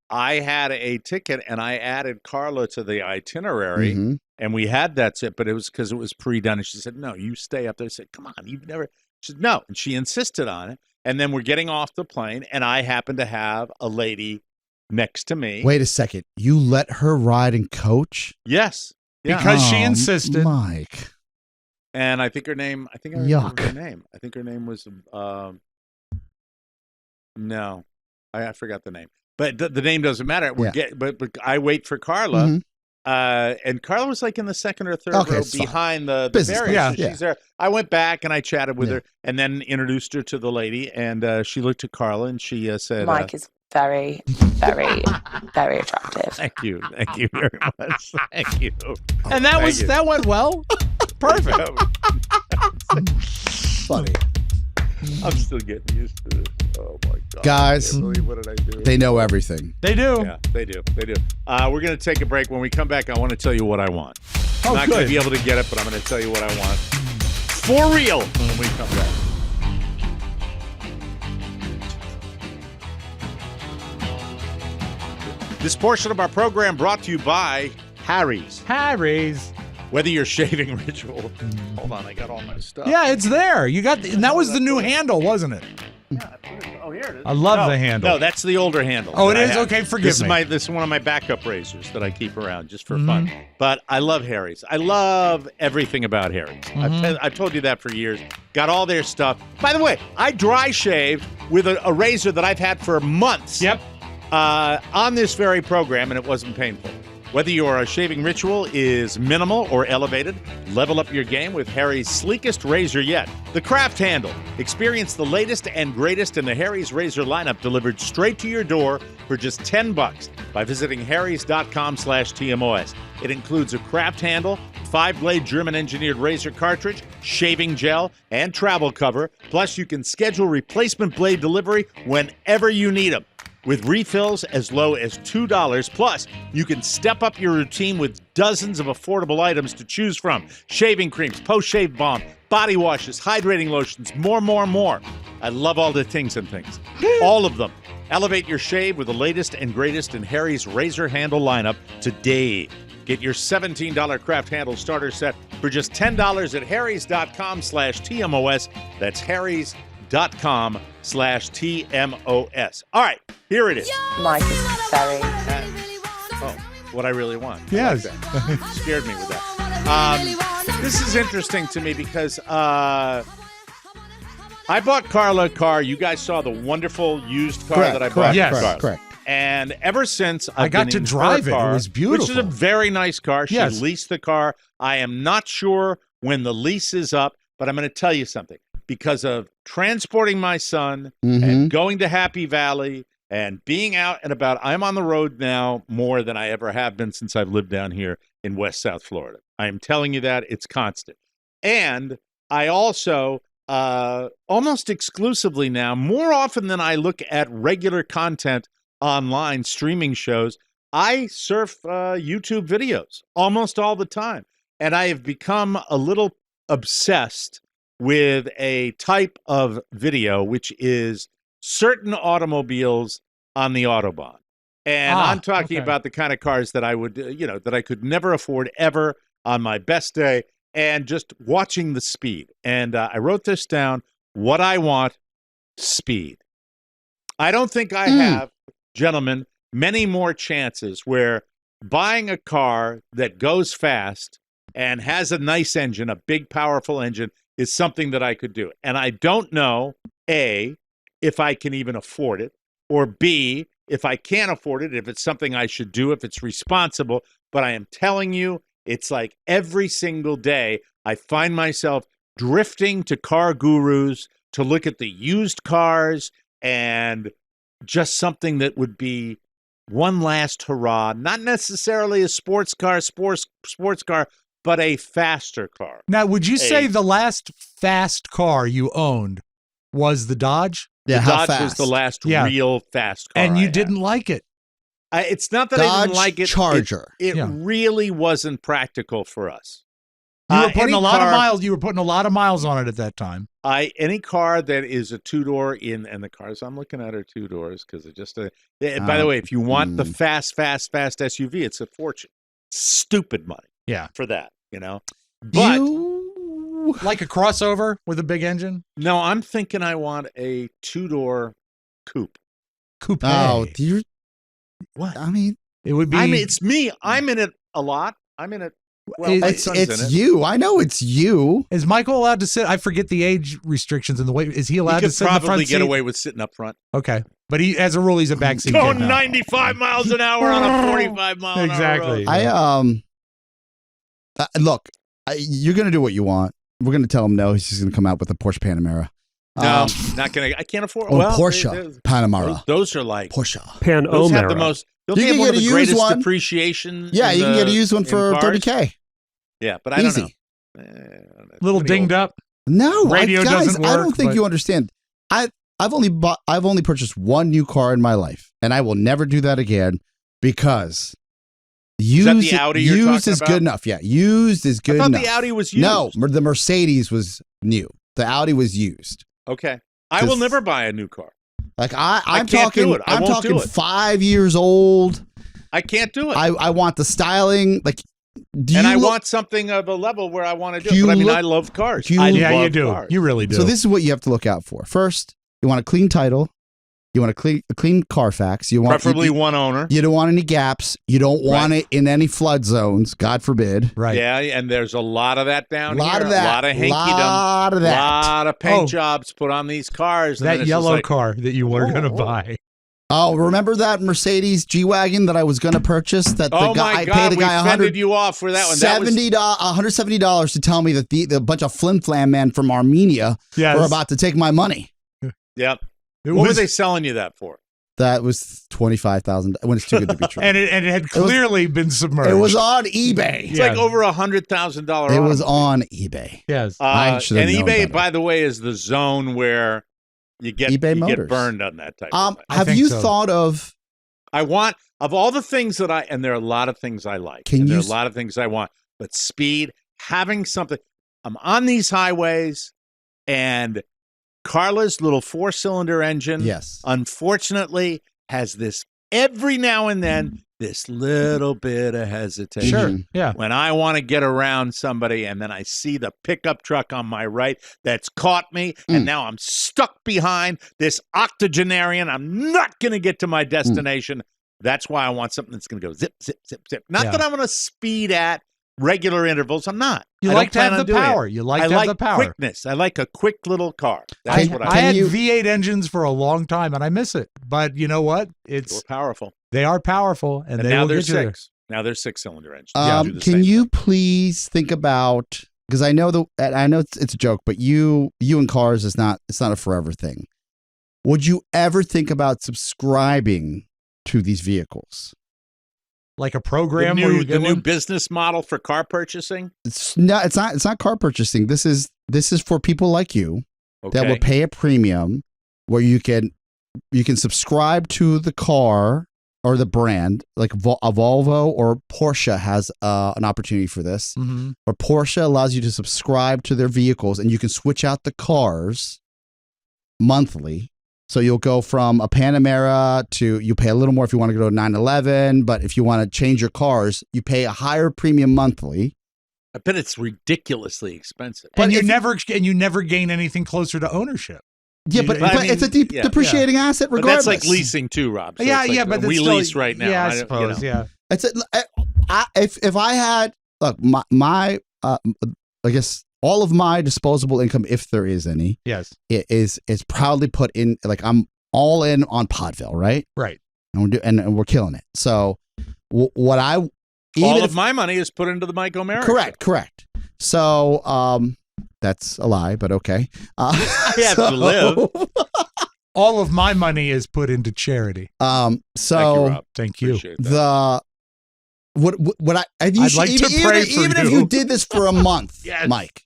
I had a ticket and I added Carla to the itinerary, and we had that's it. But it was because it was pre-done, and she said, "No, you stay up there." I said, "Come on, you've never." She said, "No," and she insisted on it. And then we're getting off the plane, and I happen to have a lady next to me. Wait a second. You let her ride and coach? Yes. Yeah. Because she insisted. Mike. And I think her name, I remember her name. I think her name was, no, I forgot the name. But the name doesn't matter. But I wait for Carla. And Carla was like in the second or third row behind the barrier. Yeah, so she's there. I went back and I chatted with her and then introduced her to the lady. And she looked at Carla and she said, Mike is very, very, very attractive. Thank you very much. Thank you. And that went well. Perfect. Funny. I'm still getting used to this. Oh my God. Guys, what did I do? They know everything. They do. Yeah, they do. We're going to take a break. When we come back, I want to tell you what I want. Oh, I'm not going to good. be able to get it, but I'm going to tell you what I want. For real when we come back. This portion of our program brought to you by Harry's. Harry's. Whether you're shaving ritual. Hold on, I got all my stuff. Yeah, it's there. You got, and that was the new handle, wasn't it? Oh, here it is. I love the handle. No, that's the older handle. Oh, it that I is? have. Okay, forgive me. This is one of my backup razors that I keep around just for fun. But I love Harry's. I love everything about Harry's. I've told you that for years. Got all their stuff. By the way, I dry shaved with a razor that I've had for months. Yep. On this very program, and it wasn't painful. Whether your shaving ritual is minimal or elevated, level up your game with Harry's sleekest razor yet, the Craft Handle. Experience the latest and greatest in the Harry's razor lineup delivered straight to your door for just $10 by visiting harrys.com/TMOS. It includes a Craft Handle, 5-blade German-engineered razor cartridge, shaving gel, and travel cover. Plus, you can schedule replacement blade delivery whenever you need them. With refills as low as $2. Plus, you can step up your routine with dozens of affordable items to choose from. Shaving creams, post-shave balm, body washes, hydrating lotions, more. I love all the things. All of them. Elevate your shave with the latest and greatest in Harry's razor handle lineup today. Get your $17 Craft Handle starter set for just $10 at harrys.com/TMOS. That's harrys.com/TMOS. All right, here it is. Mike is very. What I really want. Yes. I like that. Scared me with that. This is interesting to me because I bought Carla a car. You guys saw the wonderful used car that I bought. Yes. Correct. And ever since I got to drive it. It was beautiful. Which is a very nice car. She Yes. leased the car. I am not sure when the lease is up, but I'm going to tell you something. Because of transporting my son and going to Happy Valley and being out and about, I'm on the road now more than I ever have been since I've lived down here in West South Florida. I am telling you that. It's constant. And I also, almost exclusively now, more often than I look at regular content online, streaming shows, I surf YouTube videos almost all the time. And I have become a little obsessed with a type of video, which is certain automobiles on the Autobahn. And I'm talking about the kind of cars that I would, that I could never afford ever on my best day, and just watching the speed. And I wrote this down. What I want, speed. I don't think I have, gentlemen, many more chances where buying a car that goes fast and has a nice engine, a big, powerful engine, is something that I could do. And I don't know, A, if I can even afford it, or B, if I can't afford it, if it's something I should do, if it's responsible. But I am telling you, it's like every single day I find myself drifting to car gurus to look at the used cars and just something that would be one last hurrah, not necessarily a sports car, but a faster car. Now, would you say the last fast car you owned was the Dodge? Yeah, the how Dodge fast? was the last real fast car. And you I didn't had. like it. It's not that Dodge I didn't like it. Charger. It really wasn't practical for us. You were putting a lot of miles. You were putting a lot of miles on it at that time. Any car that is a two-door and the cars I'm looking at are two doors because it just. By the way, if you want the fast SUV, it's a fortune. Stupid money. Yeah. For that, But like a crossover with a big engine. No, I'm thinking I want a two-door coupe. Coupe. Oh, what? I mean, it would be. It's me. I'm in it a lot. I'm in it. Well, it's you. I know it's you. Is Michael allowed to sit? I forget the age restrictions and the weight. Is he allowed to sit in the front seat? Probably get away with sitting up front. Okay, but he, as a rule, he's a backseat. Going 95 miles an hour on a 45 mile an hour road. Look, you're gonna do what you want. We're gonna tell him no. He's just gonna come out with a Porsche Panamera. No, not gonna. I can't afford. Porsche Panamera. Those are like Porsche Panamera. Those have the most. Don't you they can have one get of a the greatest used one. depreciation. Yeah, you can get a used one for $30K. Yeah, but I don't know. Little dinged up. No, radio guys, doesn't work. I don't think you understand. I've only purchased one new car in my life, and I will never do that again because used, the Audi you're used talking is about? good enough. Yeah, used is good I thought enough. the Audi was used. No, the Mercedes was new. The Audi was used. Okay, I will never buy a new car. Like I'm can't do talking, it. I I'm won't do talking it. 5 years old. I can't do it. I want the styling. Like, I want something of a level where I want to do it. But I mean, I love cars. I Yeah, love you do. Cars. You really do. So this is what you have to look out for. First, you want a clean title. You want a clean Carfax. You want Preferably one owner. You don't want any gaps. You don't want it in any flood zones. God forbid. Right. Yeah, and there's a lot of that down here. Lot of that. A lot of hanky-dum. Lot of that. A lot of paint jobs put on these cars. and then that it's just yellow like, car that you were going to buy. Oh, remember that Mercedes G-Wagon that I was going to purchase? That the Oh guy my I God, paid the we guy fended you off for that one. That was $170 to tell me that the bunch of flim flam men from Armenia were about to take my money. Yep. What were they selling you that for? That was $25,000 when it's too good to be true. And it had clearly been submerged. It was on eBay. It's like over $100,000. It was on eBay. Yes. I should have and known eBay, better. by the way, is the zone where you get burned on that type of thing. Have you thought of? I want, of all the things that and there are a lot of things I like. There are a lot of things I want, but speed, having something. I'm on these highways, and Carla's little 4-cylinder engine, unfortunately, has this every now and then, this little bit of hesitation. Sure, yeah. When I want to get around somebody and then I see the pickup truck on my right that's caught me, and now I'm stuck behind this octogenarian. I'm not going to get to my destination. That's why I want something that's going to go zip, zip, zip, zip. Not that I want to speed at regular intervals, I'm not. You I like don't to plan have on the doing it. power. You like I to have like the power. quickness. I like a quick little car. That's what I I had like. V8 engines for a long time, and I miss it. But you know what? They're powerful. They are powerful, and they now will they're get you there. 6. Now they're 6-cylinder engines. Can you please think about, because I know it's a joke, but you in cars it's not a forever thing. Would you ever think about subscribing to these vehicles? Like a program the where new, you get new one? business model for car purchasing? It's not car purchasing. This is for people like you that will pay a premium where you can subscribe to the car or the brand, like a Volvo or Porsche has an opportunity for this. Mm-hmm. Or Porsche allows you to subscribe to their vehicles, and you can switch out the cars monthly. So you'll go from a Panamera to, you pay a little more if you want to go to a 911, but if you want to change your cars, you pay a higher premium monthly. I bet it's ridiculously expensive. And you never gain anything closer to ownership. Yeah, but it's a depreciating asset regardless. But that's like leasing too, Rob. So but we still, lease right now. Yeah, I suppose. It's if I had my I guess all of my disposable income, if there is any, yes, is proudly put in. Like I'm all in on Podville, right? Right. And we're killing it. So what I all of my money is put into the Mike O'Mara. Correct. So that's a lie, but okay. I have to live. All of my money is put into charity. So thank you, Rob. Thank you. I'd like to pray for even you. if you did this for a month, Yes. Mike.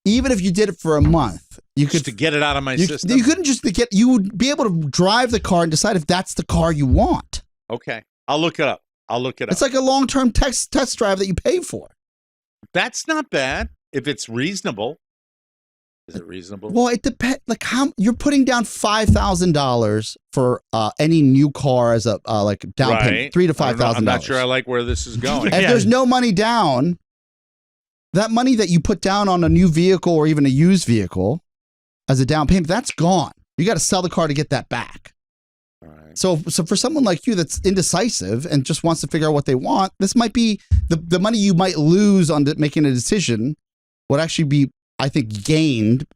Even if you did it for a month, you could just to get it out of my system. You couldn't just you would be able to drive the car and decide if that's the car you want. Okay, I'll look it up. It's like a long-term test drive that you pay for. That's not bad if it's reasonable. Is it reasonable? Well, it depends. Like how you're putting down $5,000 for any new car as a like down payment, $3,000 to $5,000. I'm not sure I like where this is going. If there's no money down, that money that you put down on a new vehicle or even a used vehicle as a down payment, that's gone. You got to sell the car to get that back. All right. So for someone like you that's indecisive and just wants to figure out what they want, this might be the money you might lose on making a decision would actually be, I think, gained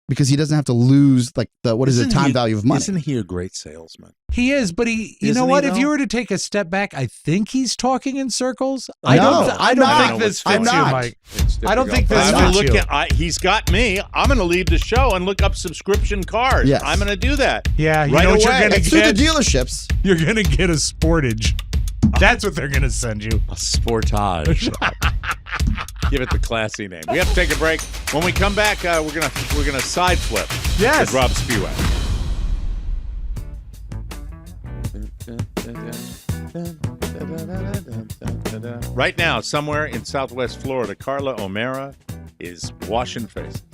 because he doesn't have to lose like the time value of money. Isn't he a great salesman? He is, but you know what? If you were to take a step back, I think he's talking in circles. I don't think this fits you, Mike. I don't think this fits you. He's got me. I'm going to leave the show and look up subscription cars. Yes. I'm going to do that. Yeah, you right know what away. you're going to Through the get? dealerships. You're going to get a Sportage. That's what they're going to send you. A Sportage. Give it the classy name. We have to take a break. When we come back, we're gonna side flip. Yes. With Rob Spiewak. Right now, somewhere in Southwest Florida, Carla O'Mara is washing faces.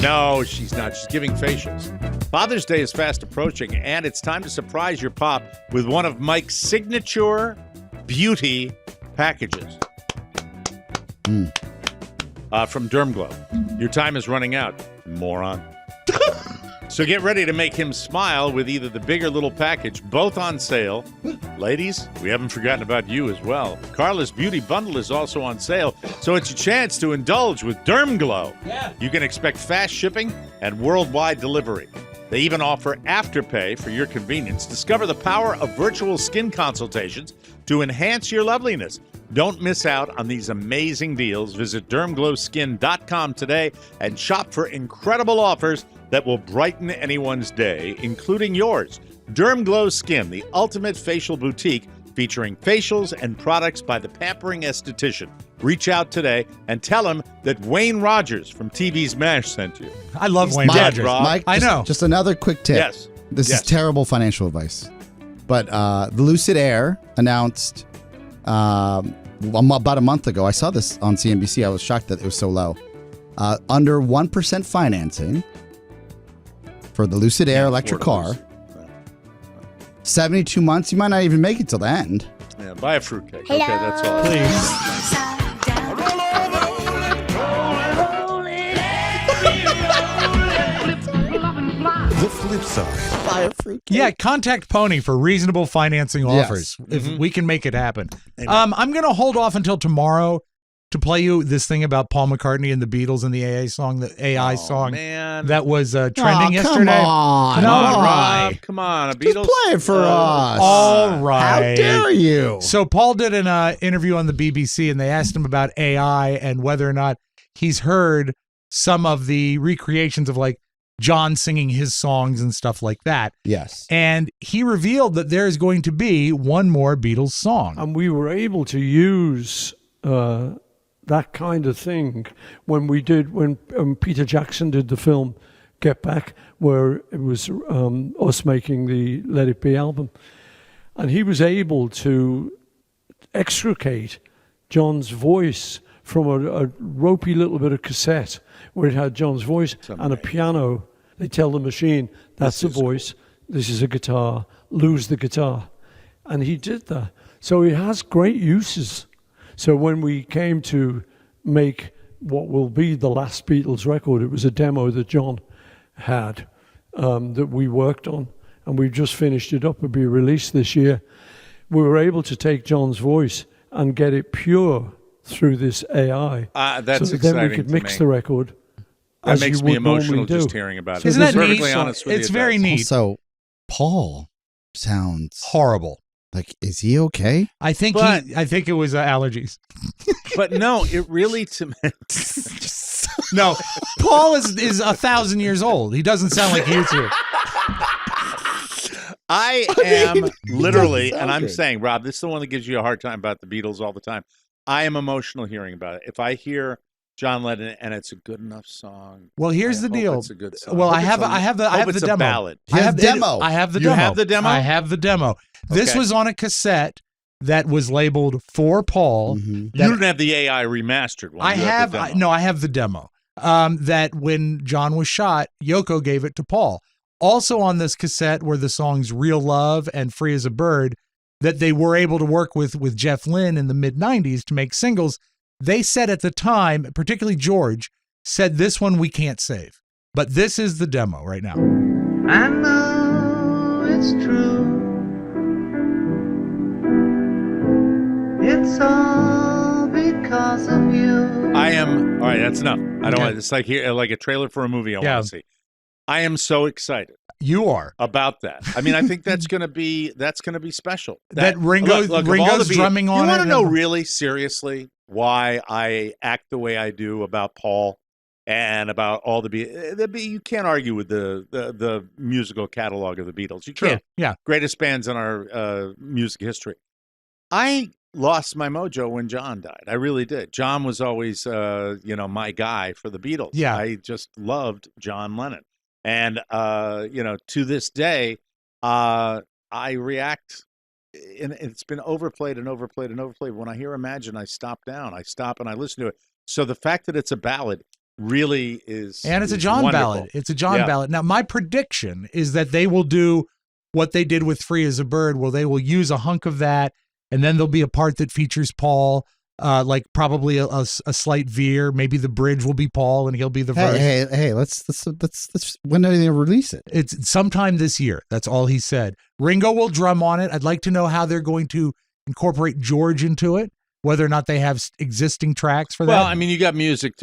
No, she's not. She's giving facials. Father's Day is fast approaching, and it's time to surprise your pop with one of Mike's signature beauty packages. From Dermglow. Your time is running out, moron. So get ready to make him smile with either the big or little package, both on sale. Ladies, we haven't forgotten about you as well. Carla's Beauty Bundle is also on sale, so it's your chance to indulge with Dermglow. Yeah. You can expect fast shipping and worldwide delivery. They even offer Afterpay for your convenience. Discover the power of virtual skin consultations to enhance your loveliness. Don't miss out on these amazing deals. Visit DermglowSkin.com today and shop for incredible offers that will brighten anyone's day, including yours. Dermglow Skin, the ultimate facial boutique featuring facials and products by the pampering esthetician. Reach out today and tell him that Wayne Rogers from TV's MASH sent you. I love Wayne Rogers. Mike, I know. Just another quick tip. Yes. This is terrible financial advice. But the Lucid Air announced about a month ago. I saw this on CNBC. I was shocked that it was so low. Under 1% financing for the Lucid Air electric car. 72 months. You might not even make it till the end. Yeah, buy a fruitcake. Hello. Okay, that's all. Please. The flip side. Buy a fruitcake. Yeah, contact Pony for reasonable financing offers if we can make it happen. I'm going to hold off until tomorrow to play you this thing about Paul McCartney and the Beatles and the AI song man. that was trending yesterday? Come on. No, Rob, come on. A Beatles. Just play it for us. All right. How dare you? So Paul did an interview on the BBC, and they asked him about AI and whether or not he's heard some of the recreations of like John singing his songs and stuff like that. Yes. And he revealed that there is going to be one more Beatles song. And we were able to use that kind of thing when Peter Jackson did the film Get Back, where it was us making the Let It Be album. And he was able to extricate John's voice from a ropey little bit of cassette where it had John's voice and a piano. They tell the machine, that's the voice, this is a guitar, lose the guitar. And he did that. So it has great uses. So when we came to make what will be the last Beatles record, it was a demo that John had that we worked on, and we've just finished it up. It'll be released this year. We were able to take John's voice and get it pure through this AI. That's so exciting. then we could mix me. the record. That as makes you me would normally emotional do. just hearing about it. Isn't that perfectly neat? honest with It's you, very does. neat. Also, Paul sounds Horrible. like, is he okay? I think it was allergies. But no, it really to me. No, Paul is 1,000 years old. He doesn't sound like he used to. I am literally, sound and I'm good. saying, Rob, this is the one that gives you a hard time about the Beatles all the time. I am emotional hearing about it. If I hear John Lennon and it's a good enough song. Well, here's I the hope deal. It's a good song. Well, I Hope have it's the a demo. ballad. He has demo. I have the You demo. have the demo? I have the demo. This Okay. was on a cassette that was labeled for Paul. Mhm. You that- didn't have the AI remastered one. I You have the demo. no, I have the demo. That when John was shot, Yoko gave it to Paul. Also on this cassette were the songs "Real Love" and "Free as a Bird" that they were able to work with Jeff Lynne in the mid-90s to make singles. They said at the time, particularly George, said this one we can't save. But this is the demo right now. I know it's true. It's all because of you. I am all right. That's enough. I don't Okay. want. It's like here, like a trailer for a movie. I Yeah. want to see. I am so excited You are. about that. I mean, I think that's going to be special. That Ringo- of all Ringo's the drumming on You want it to know and- really seriously why I act the way I do about Paul and about all you can't argue with the musical catalog of the Beatles. You can't. Yeah. Greatest bands in our music history. I lost my mojo when John died. I really did. John was always, my guy for the Beatles. Yeah. I just loved John Lennon. And, to this day, I react, and it's been overplayed and overplayed and overplayed. When I hear Imagine, I stop down. I stop and I listen to it. So the fact that it's a ballad really is And it's a is John wonderful. ballad. It's a John Yeah. ballad. Now, my prediction is that they will do what they did with Free as a Bird, where they will use a hunk of that, and then there'll be a part that features Paul, like probably a slight veer. Maybe the bridge will be Paul, and he'll be the verse. Hey, let's when are they gonna release it? It's sometime this year. That's all he said. Ringo will drum on it. I'd like to know how they're going to incorporate George into it, whether or not they have existing tracks for that. Well, I mean, you got music.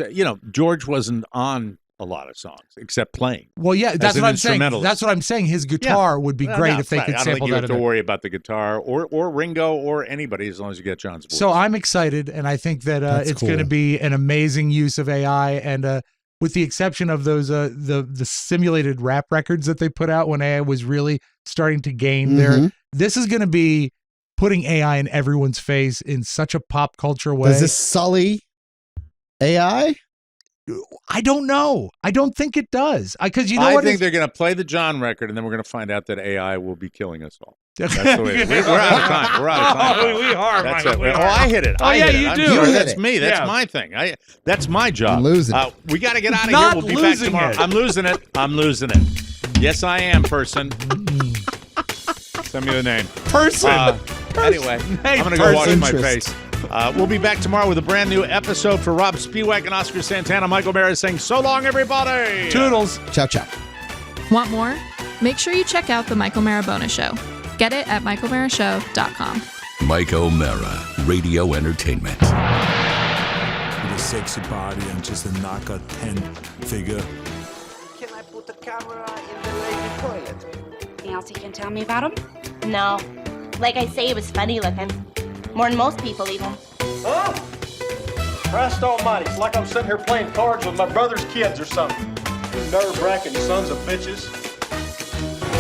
George wasn't on a lot of songs except playing. Well, yeah, as that's an what I'm saying. instrumentalist. That's what I'm saying. His guitar would be Well, great no, if they right. could I don't sample think you that. have in to there. worry about the guitar or Ringo or anybody as long as you get John's voice. So I'm excited, and I think that That's it's going to cool. be an amazing use of AI. And with the exception of those the simulated rap records that they put out when AI was really starting to gain there, this is going to be putting AI in everyone's face in such a pop culture way. Does this sully AI? I don't know. I don't think it does. Because you know I what? think It's- they're going to play the John record, and then we're going to find out that AI will be killing us all. That's the way it is. We're out of time. We're out of time. We are, That's Mike. it. We Oh, are. I hit it. Oh, I yeah, hit it. you I'm do. sorry. You hit That's it. me. That's Yeah. my thing. That's my job. I'm losing. We got to get out of Not here. We'll be back losing tomorrow. it. I'm losing it. I'm losing it. Yes, I am, person. Send me the name. person. Anyway, Hey, I'm going to go wash person. my Interest. face. We'll be back tomorrow with a brand new episode for Robb Spiewak and Oscar Santana. Michael Mara saying so long, everybody. Toodles. Ciao, ciao. Want more? Make sure you check out The Michael Marabona Show. Get it at michaelmarashow.com. Mike O'Mara, Radio Entertainment. sexy body and just a knockout 10 figure. Can I put the camera in the lady toilet? Anything else you can tell me about him? No. Like I say, he was funny looking. More than most people, even. Huh? Christ almighty, it's like I'm sitting here playing cards with my brother's kids or something. You nerve-wracking sons of bitches.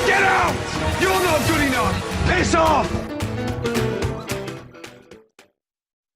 Get out! You're not good enough! Piss off!